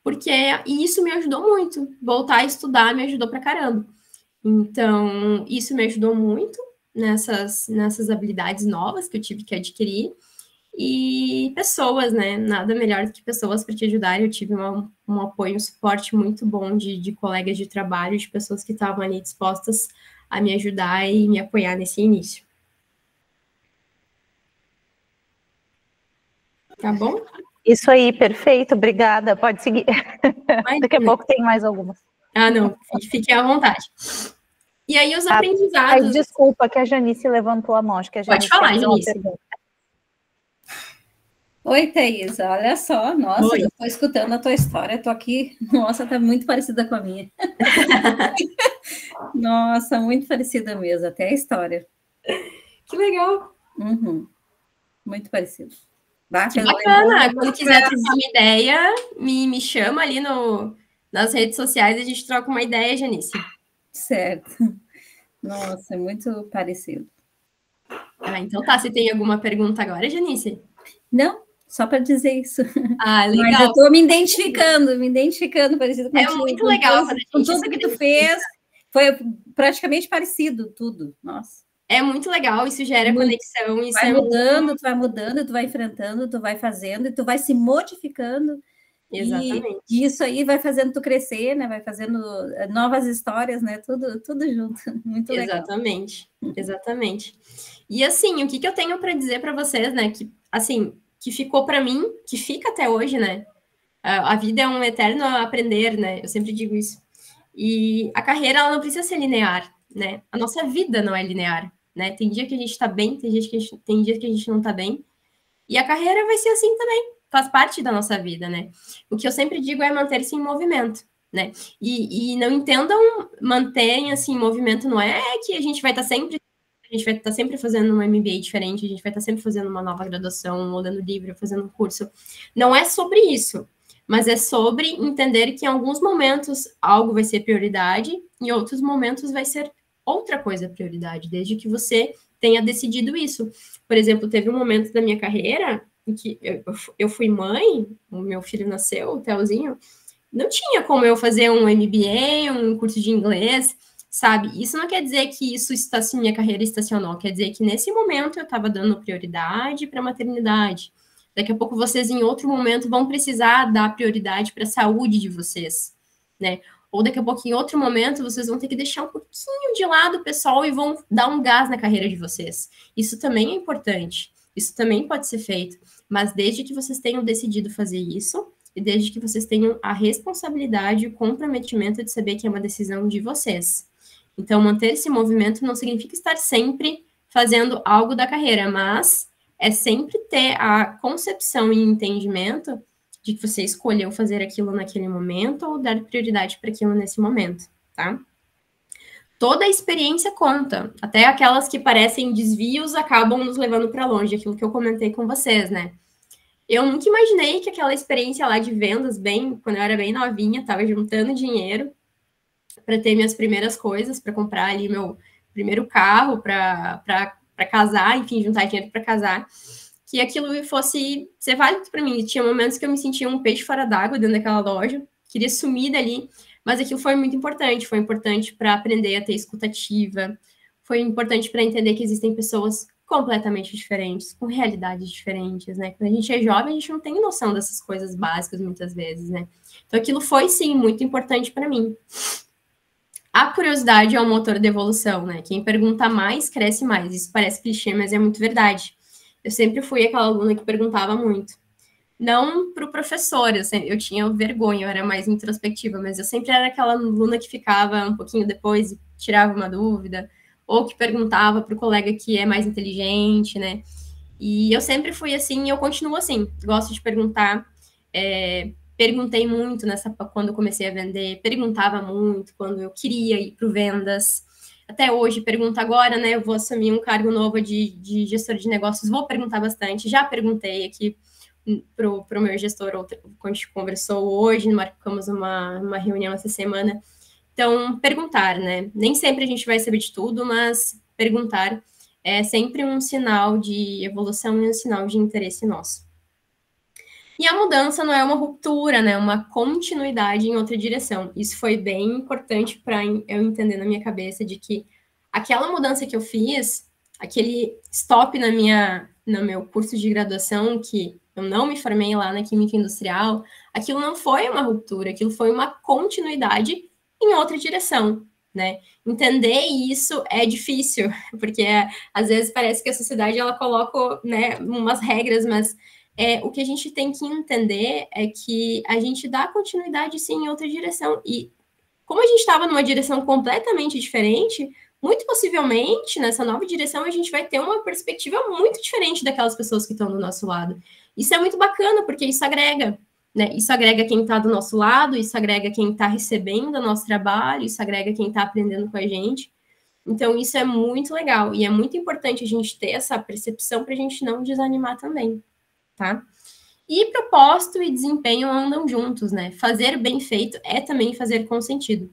porque isso me ajudou muito. Voltar a estudar me ajudou pra caramba. Então, isso me ajudou muito nessas habilidades novas que eu tive que adquirir. E pessoas, né? Nada melhor do que pessoas para te ajudar. Eu tive um apoio, um suporte muito bom de colegas de trabalho, de pessoas que estavam ali dispostas a me ajudar e me apoiar nesse início. Tá bom? Isso aí, perfeito, obrigada. Pode seguir. Daqui a pouco tem mais algumas. Ah, não, fiquem à vontade. E aí, os aprendizados... Desculpa que a Janice levantou a mão. Acho que a Janice Pode falar, Janice. Oi, Thaís, olha só, nossa, Oi. eu tô escutando a tua história, tô aqui, nossa, tá muito parecida com a minha. Nossa, muito parecida mesmo, até a história. Que legal. Uhum. Muito parecido. Que bacana, quando quiser trocar uma ideia, me chama ali nas redes sociais e a gente troca uma ideia, Janice. Certo. Nossa, é muito parecido. Ah, então tá, você tem alguma pergunta agora, Janice? Não, só para dizer isso. Ah, legal. Mas eu tô me identificando parecido contigo. É muito legal. Com tudo que tu fez, foi praticamente parecido, tudo. Nossa. É muito legal, isso gera conexão. Isso vai mudando, tu vai mudando, tu vai enfrentando, tu vai fazendo, e tu vai se modificando. Exatamente. E isso aí vai fazendo tu crescer, né? Vai fazendo novas histórias, né? Tudo junto. Muito legal. Exatamente. E assim, o que eu tenho para dizer para vocês, né? Que assim, que ficou para mim, que fica até hoje, né? A vida é um eterno aprender, né? Eu sempre digo isso. E a carreira, ela não precisa ser linear, né? A nossa vida não é linear, né? Tem dia que a gente tá bem, tem dia que a gente não tá bem. E a carreira vai ser assim também, faz parte da nossa vida, né? O que eu sempre digo é manter-se em movimento, né? E não entendam, manterem assim em movimento, não é que a gente vai estar sempre fazendo um MBA diferente, a gente vai estar sempre fazendo uma nova graduação, ou lendo livro, fazendo um curso. Não é sobre isso, mas é sobre entender que em alguns momentos algo vai ser prioridade, em outros momentos vai ser outra coisa prioridade, desde que você tenha decidido isso. Por exemplo, teve um momento da minha carreira em que eu fui mãe, o meu filho nasceu, o Theozinho, não tinha como eu fazer um MBA, um curso de inglês, sabe? Isso não quer dizer que minha carreira estacionou, quer dizer que nesse momento eu estava dando prioridade para a maternidade. Daqui a pouco vocês, em outro momento, vão precisar dar prioridade para a saúde de vocês, né? Ou daqui a pouco, em outro momento, vocês vão ter que deixar um pouquinho de lado o pessoal e vão dar um gás na carreira de vocês. Isso também é importante. Isso também pode ser feito. Mas desde que vocês tenham decidido fazer isso, e desde que vocês tenham a responsabilidade e o comprometimento de saber que é uma decisão de vocês. Então, manter esse movimento não significa estar sempre fazendo algo da carreira, mas é sempre ter a concepção e entendimento de que você escolheu fazer aquilo naquele momento ou dar prioridade para aquilo nesse momento, tá? Toda a experiência conta, até aquelas que parecem desvios acabam nos levando para longe, aquilo que eu comentei com vocês, né? Eu nunca imaginei que aquela experiência lá de vendas, quando eu era bem novinha, estava juntando dinheiro para ter minhas primeiras coisas, para comprar ali meu primeiro carro, para casar, enfim, juntar dinheiro para casar, que aquilo fosse ser válido para mim. Tinha momentos que eu me sentia um peixe fora d'água dentro daquela loja, queria sumir dali, mas aquilo foi muito importante. Foi importante para aprender a ter escutativa, foi importante para entender que existem pessoas completamente diferentes, com realidades diferentes, né? Quando a gente é jovem, a gente não tem noção dessas coisas básicas muitas vezes, né? Então aquilo foi, sim, muito importante para mim. A curiosidade é o motor de evolução, né? Quem pergunta mais, cresce mais. Isso parece clichê, mas é muito verdade. Eu sempre fui aquela aluna que perguntava muito. Não para o professor, eu tinha vergonha, eu era mais introspectiva, mas eu sempre era aquela aluna que ficava um pouquinho depois e tirava uma dúvida, ou que perguntava para o colega que é mais inteligente, né? E eu sempre fui assim e eu continuo assim. Gosto de perguntar. Perguntei muito quando eu comecei a vender, perguntava muito quando eu queria ir para vendas. Até hoje, pergunto agora, né? Eu vou assumir um cargo novo de gestor de negócios, vou perguntar bastante. Já perguntei aqui para o meu gestor, quando a gente conversou hoje, marcamos uma reunião essa semana. Então, perguntar, né? Nem sempre a gente vai saber de tudo, mas perguntar é sempre um sinal de evolução e um sinal de interesse nosso. E a mudança não é uma ruptura, né? É uma continuidade em outra direção. Isso foi bem importante para eu entender na minha cabeça de que aquela mudança que eu fiz, aquele stop no meu curso de graduação, que eu não me formei lá na Química Industrial, aquilo não foi uma ruptura, aquilo foi uma continuidade em outra direção, né? Entender isso é difícil, porque às vezes parece que a sociedade ela coloca, né, umas regras, mas o que a gente tem que entender é que a gente dá continuidade sim em outra direção. E como a gente estava numa direção completamente diferente, muito possivelmente nessa nova direção a gente vai ter uma perspectiva muito diferente daquelas pessoas que estão do nosso lado. Isso é muito bacana, porque isso agrega. Né? Isso agrega quem está do nosso lado, isso agrega quem está recebendo o nosso trabalho, isso agrega quem está aprendendo com a gente. Então, isso é muito legal e é muito importante a gente ter essa percepção para a gente não desanimar também, tá? E propósito e desempenho andam juntos, né? Fazer bem feito é também fazer com sentido.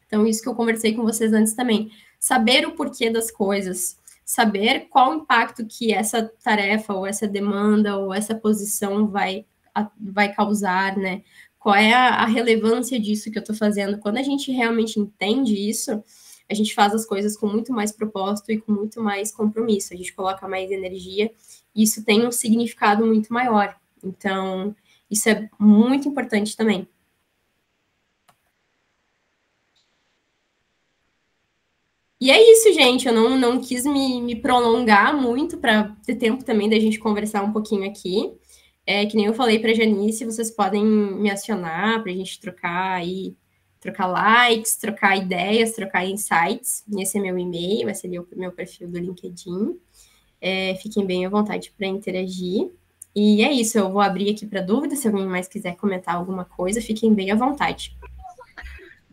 Então, isso que eu conversei com vocês antes também. Saber o porquê das coisas, saber qual impacto que essa tarefa ou essa demanda ou essa posição vai causar, né? Qual é a relevância disso que eu estou fazendo? Quando a gente realmente entende isso, a gente faz as coisas com muito mais propósito e com muito mais compromisso. A gente coloca mais energia e isso tem um significado muito maior. Então, isso é muito importante também. E é isso, gente. Eu não quis me prolongar muito para ter tempo também da gente conversar um pouquinho aqui. Que nem eu falei para a Janice, vocês podem me acionar para a gente trocar likes, trocar ideias, trocar insights. Esse é meu e-mail, esse é o meu perfil do LinkedIn. Fiquem bem à vontade para interagir. E é isso, eu vou abrir aqui para dúvida, se alguém mais quiser comentar alguma coisa, fiquem bem à vontade.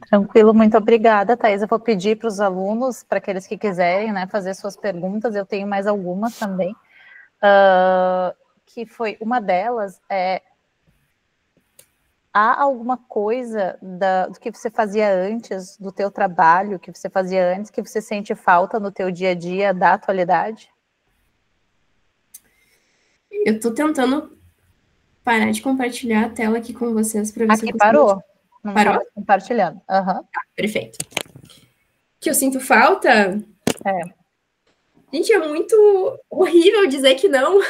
Tranquilo, muito obrigada, Thaís. Eu vou pedir para os alunos, para aqueles que quiserem, né, fazer suas perguntas, eu tenho mais algumas também. Que foi uma delas, há alguma coisa do que você fazia antes, do teu trabalho, que você fazia antes, que você sente falta no teu dia a dia da atualidade? Eu estou tentando parar de compartilhar a tela aqui com vocês para ver se eu consigo... Parou? Não parou? Compartilhando. Uhum. Perfeito. Que eu sinto falta? Gente, é muito horrível dizer que não.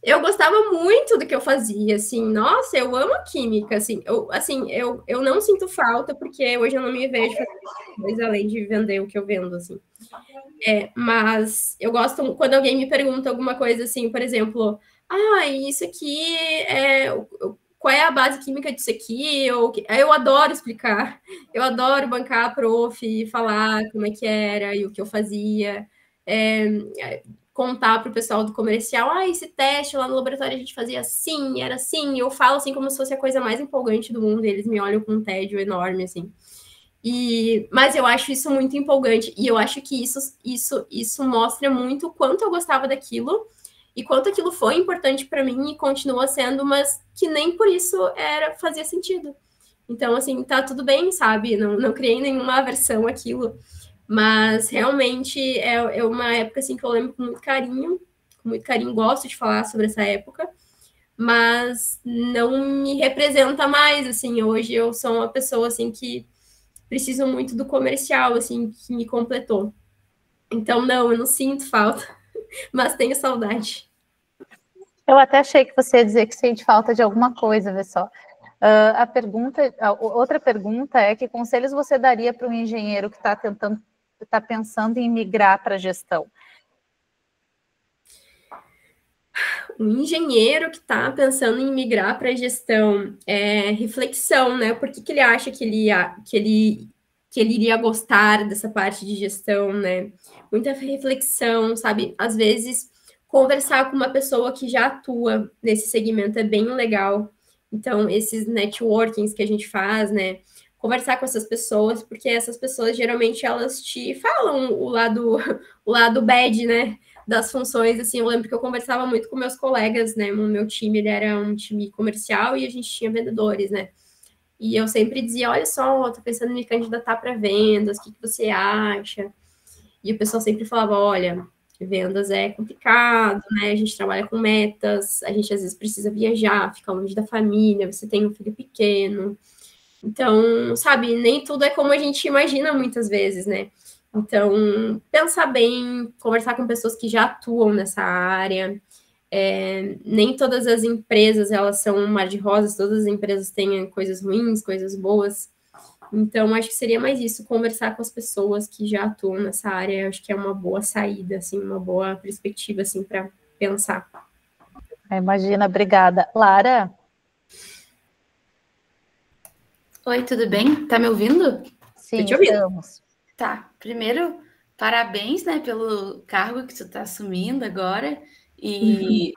Eu gostava muito do que eu fazia, assim, nossa, eu amo a química, assim, eu não sinto falta, porque hoje eu não me vejo fazendo coisa além de vender o que eu vendo, assim. Mas eu gosto, quando alguém me pergunta alguma coisa, assim, por exemplo, isso aqui qual é a base química disso aqui? Eu adoro explicar, eu adoro bancar a prof, falar como é que era e o que eu fazia, contar para o pessoal do comercial, esse teste lá no laboratório a gente fazia assim, era assim, eu falo assim como se fosse a coisa mais empolgante do mundo, e eles me olham com um tédio enorme, assim. Mas eu acho isso muito empolgante, e eu acho que isso mostra muito o quanto eu gostava daquilo, e quanto aquilo foi importante para mim, e continua sendo, mas que nem por isso fazia sentido. Então, assim, tá tudo bem, sabe? Não criei nenhuma aversão àquilo. Mas realmente é uma época assim, que eu lembro com muito carinho, gosto de falar sobre essa época, mas não me representa mais, assim, hoje eu sou uma pessoa assim que preciso muito do comercial, assim, que me completou. Então, não, eu não sinto falta, mas tenho saudade. Eu até achei que você ia dizer que sente falta de alguma coisa, vê só. Outra pergunta é: que conselhos você daria para um engenheiro que está pensando em migrar para a gestão? Um engenheiro que está pensando em migrar para a gestão, reflexão, né? Por que ele acha que que ele iria gostar dessa parte de gestão, né? Muita reflexão, sabe? Às vezes, conversar com uma pessoa que já atua nesse segmento é bem legal. Então, esses networkings que a gente faz, né? Conversar com essas pessoas, porque essas pessoas, geralmente, elas te falam o lado bad, né? Das funções, assim, eu lembro que eu conversava muito com meus colegas, né? O meu time, ele era um time comercial e a gente tinha vendedores, né? E eu sempre dizia, olha só, tô pensando em me candidatar para vendas, o que você acha? E o pessoal sempre falava, olha, vendas é complicado, né? A gente trabalha com metas, a gente às vezes precisa viajar, ficar longe da família, você tem um filho pequeno. Então, sabe, nem tudo é como a gente imagina muitas vezes, né? Então, pensar bem, conversar com pessoas que já atuam nessa área. Nem todas as empresas, elas são um mar de rosas, todas as empresas têm coisas ruins, coisas boas. Então, acho que seria mais isso, conversar com as pessoas que já atuam nessa área, acho que é uma boa saída, assim, uma boa perspectiva, assim, para pensar. Imagina, obrigada. Lara? Oi, tudo bem? Tá me ouvindo? Sim, estamos. Tá, primeiro, parabéns, né, pelo cargo que tu tá assumindo agora, e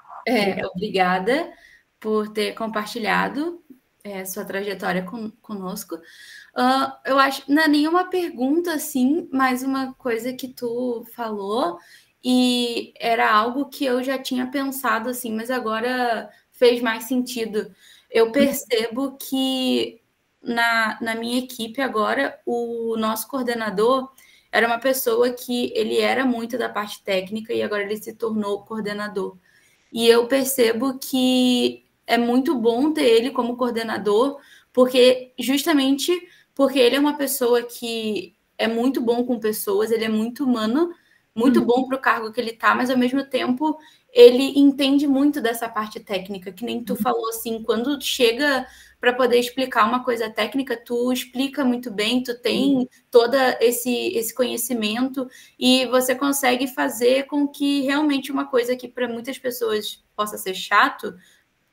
obrigada por ter compartilhado sua trajetória conosco. Eu acho, não é nenhuma pergunta, assim, mas uma coisa que tu falou, e era algo que eu já tinha pensado, assim, mas agora fez mais sentido. Eu percebo que na minha equipe agora, o nosso coordenador era uma pessoa que ele era muito da parte técnica e agora ele se tornou coordenador. E eu percebo que é muito bom ter ele como coordenador, porque justamente porque ele é uma pessoa que é muito bom com pessoas, ele é muito humano, muito bom para o cargo que ele está, mas ao mesmo tempo ele entende muito dessa parte técnica, que nem tu falou assim, quando chega para poder explicar uma coisa técnica, tu explica muito bem, tu tem todo esse conhecimento e você consegue fazer com que realmente uma coisa que para muitas pessoas possa ser chato,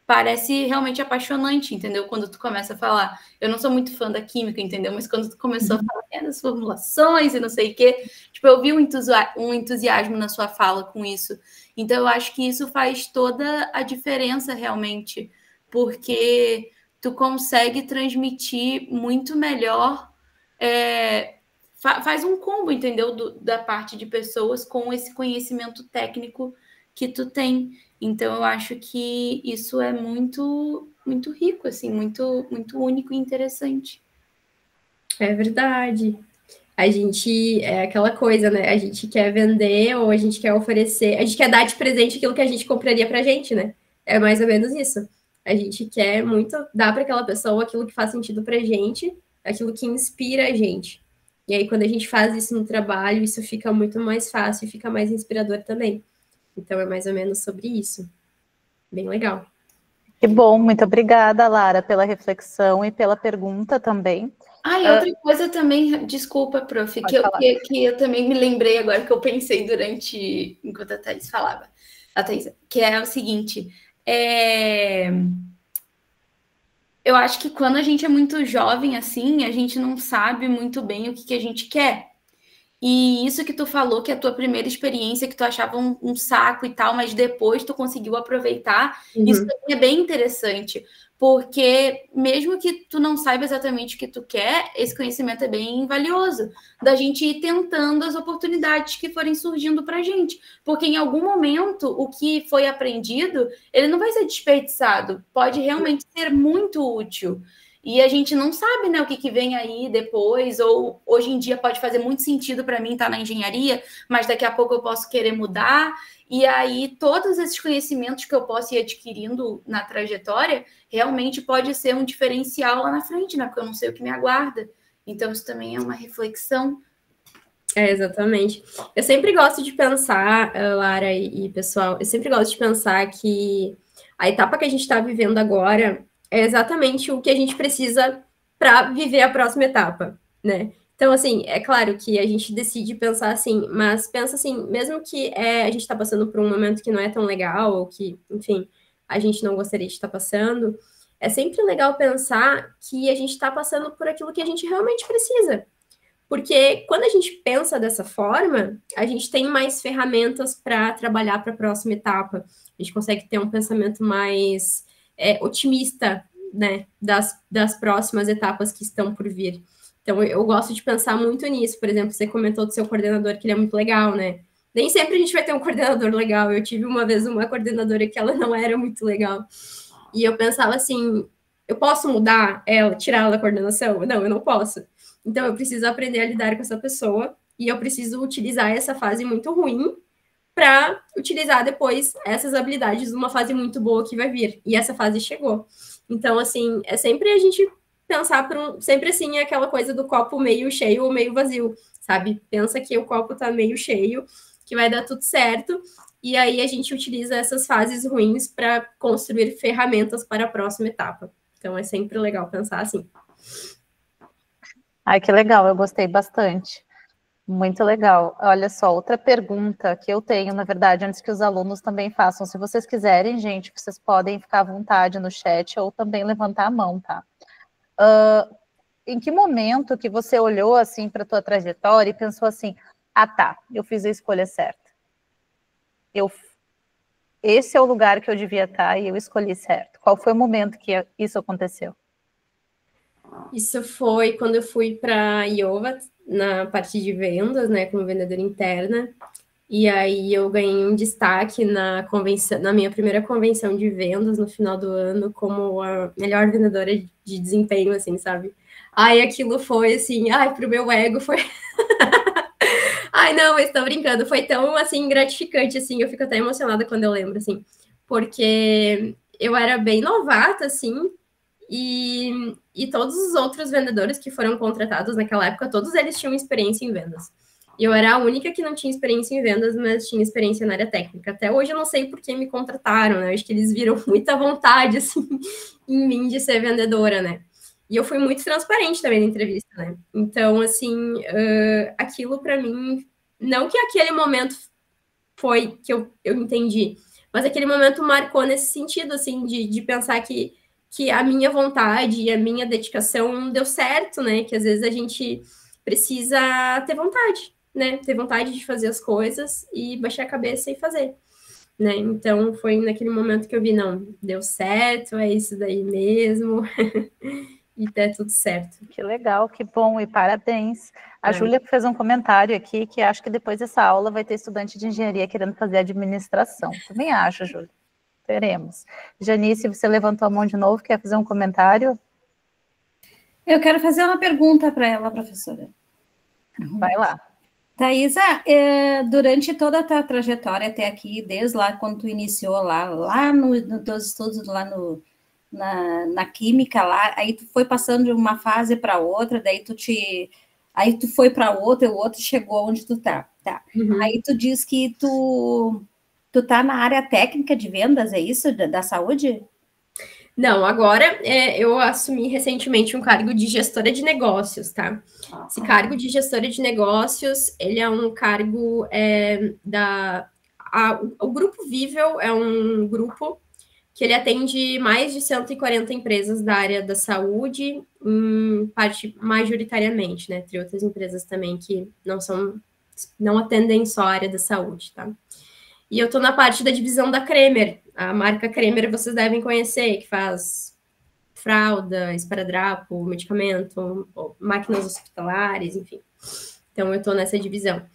parece realmente apaixonante, entendeu? Quando tu começa a falar, eu não sou muito fã da química, entendeu? Mas quando tu começou a falar das formulações e não sei o quê, tipo, eu vi um entusiasmo na sua fala com isso. Então, eu acho que isso faz toda a diferença realmente, porque tu consegue transmitir muito melhor, faz um combo, entendeu? Da parte de pessoas com esse conhecimento técnico que tu tem. Então, eu acho que isso é muito, muito rico, assim, muito, muito único e interessante. É verdade. A gente, é aquela coisa, né? A gente quer vender ou a gente quer oferecer, a gente quer dar de presente aquilo que a gente compraria pra gente, né? É mais ou menos isso. A gente quer muito dar para aquela pessoa aquilo que faz sentido pra gente, aquilo que inspira a gente. E aí, quando a gente faz isso no trabalho, isso fica muito mais fácil e fica mais inspirador também. Então, é mais ou menos sobre isso. Bem legal. Que bom, muito obrigada, Lara, pela reflexão e pela pergunta também. E outra coisa também, desculpa, prof, que eu também me lembrei agora que eu pensei enquanto a Thaís falava, a Thaís, que é o seguinte, eu acho que quando a gente é muito jovem, assim, a gente não sabe muito bem o que a gente quer. E isso que tu falou, que é a tua primeira experiência, que tu achava um saco e tal, mas depois tu conseguiu aproveitar, isso também é bem interessante, porque mesmo que tu não saiba exatamente o que tu quer, esse conhecimento é bem valioso, da gente ir tentando as oportunidades que forem surgindo pra gente, porque em algum momento o que foi aprendido, ele não vai ser desperdiçado, pode realmente ser muito útil. E a gente não sabe, né, o que vem aí depois, ou hoje em dia pode fazer muito sentido para mim estar na engenharia, mas daqui a pouco eu posso querer mudar, e aí todos esses conhecimentos que eu posso ir adquirindo na trajetória, realmente pode ser um diferencial lá na frente, né, porque eu não sei o que me aguarda. Então isso também é uma reflexão. Exatamente. Eu sempre gosto de pensar, Lara e pessoal, eu sempre gosto de pensar que a etapa que a gente está vivendo agora é exatamente o que a gente precisa para viver a próxima etapa, né? Então, assim, é claro que a gente decide pensar assim, mas pensa assim, mesmo que a gente está passando por um momento que não é tão legal, ou que, enfim, a gente não gostaria de estar passando, é sempre legal pensar que a gente está passando por aquilo que a gente realmente precisa. Porque quando a gente pensa dessa forma, a gente tem mais ferramentas para trabalhar para a próxima etapa. A gente consegue ter um pensamento mais otimista, né, das próximas etapas que estão por vir. Então, eu gosto de pensar muito nisso. Por exemplo, você comentou do seu coordenador, que ele é muito legal, né? Nem sempre a gente vai ter um coordenador legal. Eu tive uma vez uma coordenadora que ela não era muito legal. E eu pensava assim, eu posso mudar ela, tirar ela da coordenação? Não, eu não posso. Então, eu preciso aprender a lidar com essa pessoa e eu preciso utilizar essa fase muito ruim para utilizar depois essas habilidades numa fase muito boa que vai vir. E essa fase chegou. Então, assim, é sempre a gente pensar sempre assim, aquela coisa do copo meio cheio ou meio vazio, sabe? Pensa que o copo tá meio cheio, que vai dar tudo certo, e aí a gente utiliza essas fases ruins para construir ferramentas para a próxima etapa. Então, é sempre legal pensar assim. Ai, que legal, eu gostei bastante. Muito legal. Olha só, outra pergunta que eu tenho, na verdade, antes que os alunos também façam. Se vocês quiserem, gente, vocês podem ficar à vontade no chat ou também levantar a mão, tá? Em que momento que você olhou assim para a tua trajetória e pensou assim, ah tá, eu fiz a escolha certa. Esse é o lugar que eu devia estar e eu escolhi certo. Qual foi o momento que isso aconteceu? Isso foi quando eu fui para Iowa, na parte de vendas, né, como vendedora interna. E aí eu ganhei um destaque na convenção, na minha primeira convenção de vendas no final do ano, como a melhor vendedora de desempenho, assim, sabe? Ai, aquilo foi assim, pro meu ego foi. Ai, não, eu estou brincando, foi tão assim gratificante, assim, eu fico até emocionada quando eu lembro, assim, porque eu era bem novata, assim, e todos os outros vendedores que foram contratados naquela época, todos eles tinham experiência em vendas. E eu era a única que não tinha experiência em vendas, mas tinha experiência na área técnica. Até hoje eu não sei por que me contrataram, né? Acho que eles viram muita vontade, assim, em mim de ser vendedora, né? E eu fui muito transparente também na entrevista, né? Então, assim, aquilo para mim, não que aquele momento foi que eu entendi, mas aquele momento marcou nesse sentido, assim, de pensar que a minha vontade e a minha dedicação deu certo, né? Que às vezes a gente precisa ter vontade, né? Ter vontade de fazer as coisas e baixar a cabeça e fazer, né? Então, foi naquele momento que eu vi, não, deu certo, é isso daí mesmo, e tá tudo certo. Que legal, que bom, e parabéns. A Júlia fez um comentário aqui que acho que depois dessa aula vai ter estudante de engenharia querendo fazer administração. Também acho, Júlia. Teremos. Janice, você levantou a mão de novo, quer fazer um comentário? Eu quero fazer uma pergunta para ela, professora. Vai lá. Thaisa, durante toda a tua trajetória até aqui, desde lá quando tu iniciou lá nos teus estudos lá na química lá, aí tu foi passando de uma fase para outra, aí tu foi para outra, e o outro chegou onde tu tá. Uhum. Aí tu diz que tu tá na área técnica de vendas, é isso? Da saúde? Não, agora eu assumi recentemente um cargo de gestora de negócios, tá? Esse cargo de gestora de negócios, ele é um cargo o Grupo Vível é um grupo que ele atende mais de 140 empresas da área da saúde, em parte majoritariamente, né? Entre outras empresas também que não atendem só a área da saúde, tá? E eu tô na parte da divisão da Cremer. A marca Cremer vocês devem conhecer, que faz fralda, esparadrapo, medicamento, máquinas hospitalares, enfim. Então, eu tô nessa divisão.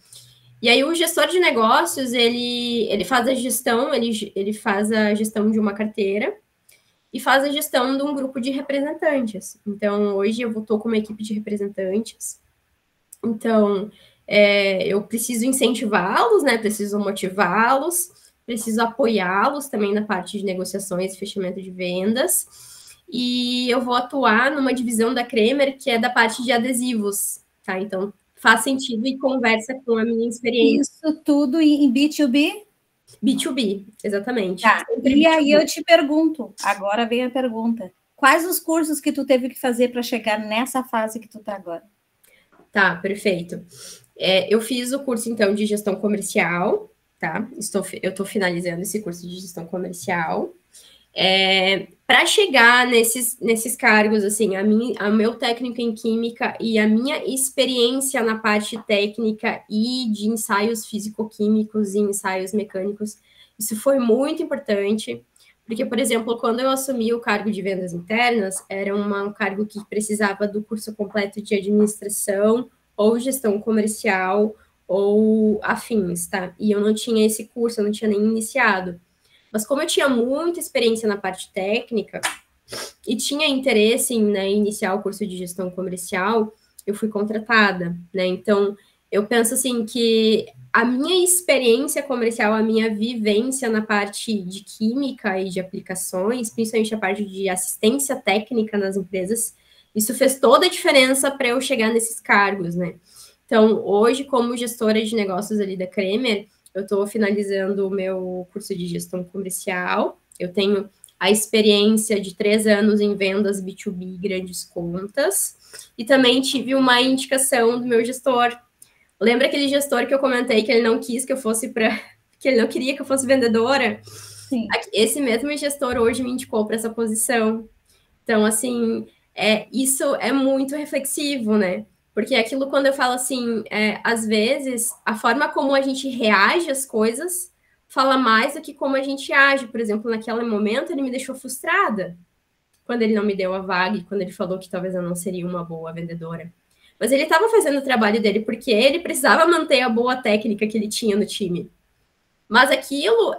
E aí, o gestor de negócios, ele faz a gestão, ele faz a gestão de uma carteira e faz a gestão de um grupo de representantes. Então, hoje eu tô com uma equipe de representantes. Então, eu preciso incentivá-los, né? Preciso motivá-los, preciso apoiá-los também na parte de negociações e fechamento de vendas. E eu vou atuar numa divisão da Cremer, que é da parte de adesivos, tá? Então, faz sentido e conversa com a minha experiência. Isso tudo em B2B? B2B, exatamente. Tá. E aí eu te pergunto, agora vem a pergunta. Quais os cursos que tu teve que fazer para chegar nessa fase que tu tá agora? Tá, perfeito. Eu fiz o curso, então, de gestão comercial, tá? Eu estou finalizando esse curso de gestão comercial. para chegar nesses cargos, assim, o meu técnico em química e a minha experiência na parte técnica e de ensaios físico-químicos e ensaios mecânicos, isso foi muito importante, porque, por exemplo, quando eu assumi o cargo de vendas internas, era um cargo que precisava do curso completo de administração ou gestão comercial ou afins, tá? E eu não tinha esse curso, eu não tinha nem iniciado. Mas como eu tinha muita experiência na parte técnica e tinha interesse em, né, iniciar o curso de gestão comercial, eu fui contratada, né? Então, eu penso assim que a minha experiência comercial, a minha vivência na parte de química e de aplicações, principalmente a parte de assistência técnica nas empresas, isso fez toda a diferença para eu chegar nesses cargos, né? Então, hoje, como gestora de negócios ali da Cremer, eu estou finalizando o meu curso de gestão comercial. Eu tenho a experiência de 3 anos em vendas B2B, grandes contas. E também tive uma indicação do meu gestor. Lembra aquele gestor que eu comentei que ele não quis que eu fosse que ele não queria que eu fosse vendedora? Sim. Esse mesmo gestor hoje me indicou para essa posição. Então, assim, isso é muito reflexivo, né? Porque aquilo, quando eu falo assim, às vezes, a forma como a gente reage às coisas fala mais do que como a gente age. Por exemplo, naquele momento, ele me deixou frustrada quando ele não me deu a vaga e quando ele falou que talvez eu não seria uma boa vendedora. Mas ele estava fazendo o trabalho dele porque ele precisava manter a boa técnica que ele tinha no time. Mas aquilo, o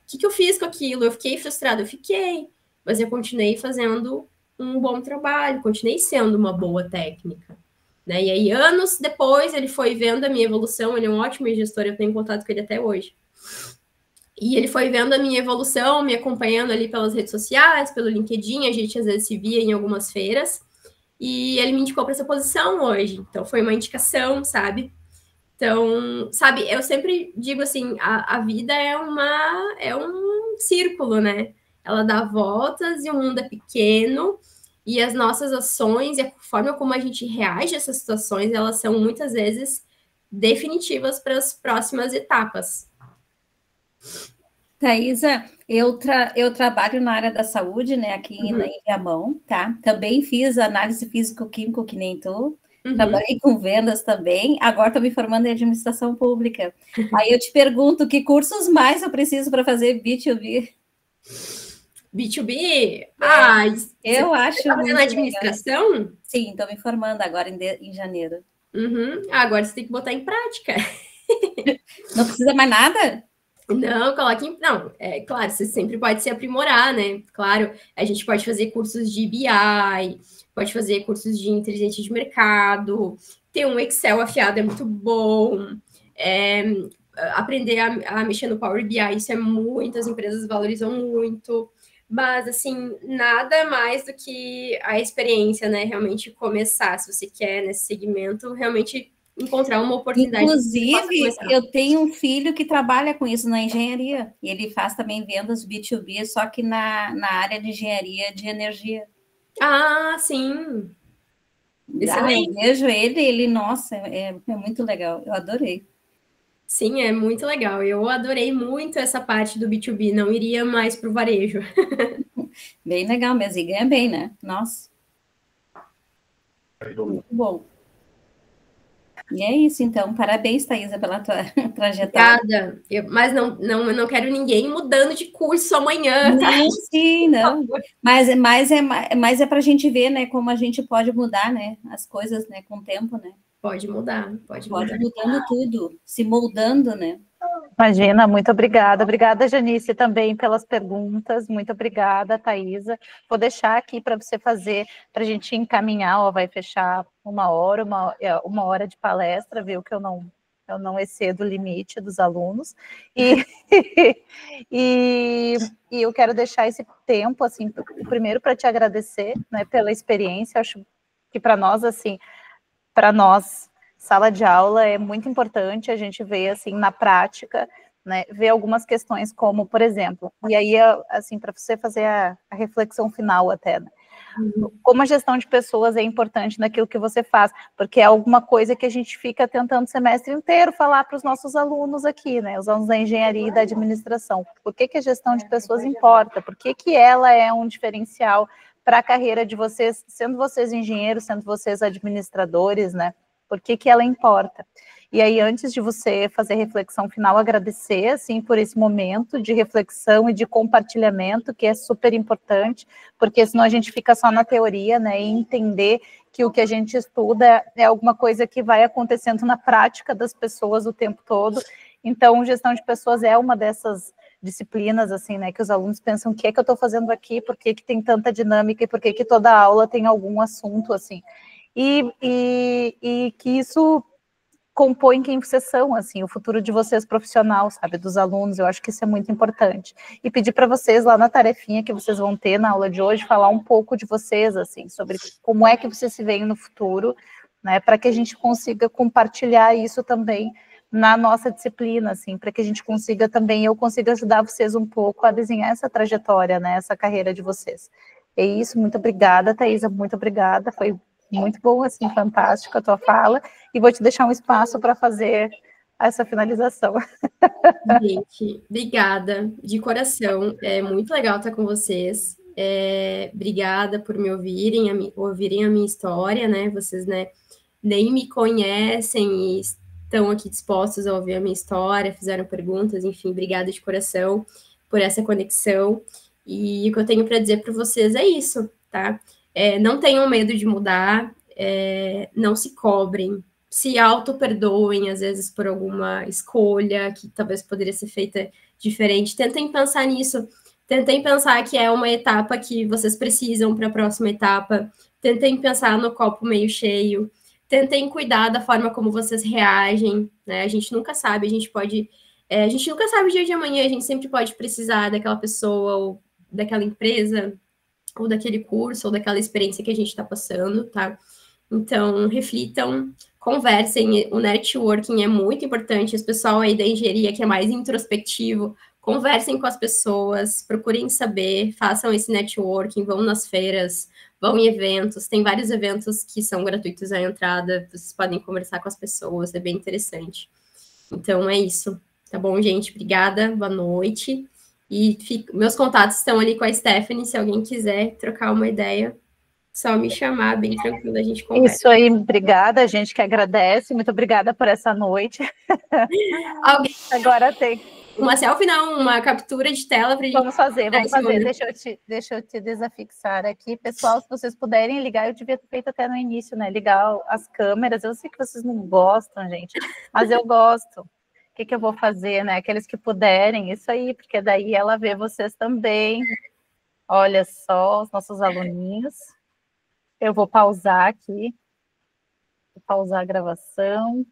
que eu fiz com aquilo? Eu fiquei frustrada? Eu fiquei. Mas eu continuei fazendo um bom trabalho, continuei sendo uma boa técnica. Né? E aí, anos depois, ele foi vendo a minha evolução, ele é um ótimo gestor, eu tenho contato com ele até hoje. E ele foi vendo a minha evolução, me acompanhando ali pelas redes sociais, pelo LinkedIn, a gente às vezes se via em algumas feiras, e ele me indicou para essa posição hoje. Então, foi uma indicação, sabe? Então, sabe, eu sempre digo assim, a vida é um círculo, né? Ela dá voltas e o mundo é pequeno, e as nossas ações e a forma como a gente reage a essas situações, elas são muitas vezes definitivas para as próximas etapas. Thaisa, eu trabalho na área da saúde, né, aqui em Viamão, tá? Também fiz análise físico-químico, que nem tu. Trabalhei com vendas também, agora estou me formando em administração pública. Aí eu te pergunto, que cursos mais eu preciso para fazer B2B? B2B? Eu acho. Você está fazendo administração? Legal. Sim, estou me formando agora em janeiro. Agora você tem que botar em prática. Não precisa mais nada? Não, coloque em... Não, claro, você sempre pode se aprimorar, né? Claro, a gente pode fazer cursos de BI, pode fazer cursos de inteligência de mercado, ter um Excel afiado é muito bom, aprender a mexer no Power BI, isso é muito, as empresas valorizam muito, mas, assim, nada mais do que a experiência, né? Realmente começar, se você quer nesse segmento, realmente encontrar uma oportunidade. Inclusive, eu tenho um filho que trabalha com isso na engenharia, e ele faz também vendas B2B, só que na área de engenharia de energia. Ah, sim. Eu vejo ele, nossa, é muito legal, eu adorei. Sim, é muito legal. Eu adorei muito essa parte do B2B, não iria mais para o varejo. Bem legal mesmo, e ganha bem, né? Nossa. Muito bom. E é isso, então. Parabéns, Thaisa, pela tua trajetória. Obrigada. Mas eu não quero ninguém mudando de curso amanhã, tá? Não, sim, não. Mas é para a gente ver, né, como a gente pode mudar, né, as coisas, né, com o tempo, né? Pode mudar. Mudando tudo, se moldando, né? Imagina, muito obrigada. Obrigada, Janice, também pelas perguntas. Muito obrigada, Thaisa. Vou deixar aqui para você fazer, para a gente encaminhar, vai fechar uma hora de palestra, viu? Que eu não excedo o limite dos alunos. E eu quero deixar esse tempo, assim, primeiro para te agradecer, né, pela experiência. Eu acho que para nós, sala de aula é muito importante a gente ver, assim, na prática, né, ver algumas questões como, por exemplo, e aí, assim, para você fazer a reflexão final até, né, como a gestão de pessoas é importante naquilo que você faz, porque é alguma coisa que a gente fica tentando o semestre inteiro falar para os nossos alunos aqui, né, os alunos da engenharia e da administração. Por que a gestão de pessoas importa? Por que ela é um diferencial para a carreira de vocês, sendo vocês engenheiros, sendo vocês administradores, né? Por que ela importa? E aí, antes de você fazer a reflexão final, agradecer, assim, por esse momento de reflexão e de compartilhamento, que é super importante, porque senão a gente fica só na teoria, né, e entender que o que a gente estuda é alguma coisa que vai acontecendo na prática das pessoas o tempo todo. Então, gestão de pessoas é uma dessas disciplinas, assim, né, que os alunos pensam, o que é que eu estou fazendo aqui, por que tem tanta dinâmica e por que toda aula tem algum assunto, assim. E que isso compõe quem vocês são, assim, o futuro de vocês profissional, sabe, dos alunos, eu acho que isso é muito importante. E pedir para vocês lá na tarefinha que vocês vão ter na aula de hoje, falar um pouco de vocês, assim, sobre como é que vocês se veem no futuro, né, para que a gente consiga compartilhar isso também na nossa disciplina, assim, para que a gente consiga também, eu consiga ajudar vocês um pouco a desenhar essa trajetória, né, essa carreira de vocês. É isso, muito obrigada, Thaisa, muito obrigada, foi muito bom, assim, fantástico a tua fala, e vou te deixar um espaço para fazer essa finalização. Gente, obrigada, de coração, é muito legal estar com vocês, obrigada por me ouvirem a minha história, né, vocês, né, nem me conhecem e estão aqui dispostos a ouvir a minha história, fizeram perguntas, enfim, obrigada de coração por essa conexão, e o que eu tenho para dizer para vocês é isso, tá? Não tenham medo de mudar, não se cobrem, se auto-perdoem, às vezes, por alguma escolha que talvez poderia ser feita diferente. Tentem pensar nisso, tentem pensar que é uma etapa que vocês precisam para a próxima etapa, tentem pensar no copo meio cheio, tentem cuidar da forma como vocês reagem, né? A gente nunca sabe, a gente nunca sabe o dia de amanhã, a gente sempre pode precisar daquela pessoa ou daquela empresa, ou daquele curso, ou daquela experiência que a gente está passando, tá? Então, reflitam, conversem, o networking é muito importante, o pessoal aí da engenharia que é mais introspectivo, conversem com as pessoas, procurem saber, façam esse networking, vão nas feiras, vão em eventos, tem vários eventos que são gratuitos à entrada, vocês podem conversar com as pessoas, é bem interessante. Então, é isso, tá bom, gente? Obrigada, boa noite. E meus contatos estão ali com a Stephanie, se alguém quiser trocar uma ideia, só me chamar, bem tranquilo, a gente conversa. Isso aí, obrigada, a gente que agradece, muito obrigada por essa noite. Alguém agora tem uma selfie, não, uma captura de tela para Vamos fazer. Deixa eu te desafixar aqui. Pessoal, se vocês puderem ligar, eu devia ter feito até no início, né? Ligar as câmeras. Eu sei que vocês não gostam, gente, mas eu gosto. O que eu vou fazer, né? Aqueles que puderem, isso aí, porque daí ela vê vocês também. Olha só, os nossos aluninhos. Eu vou pausar aqui. Vou pausar a gravação.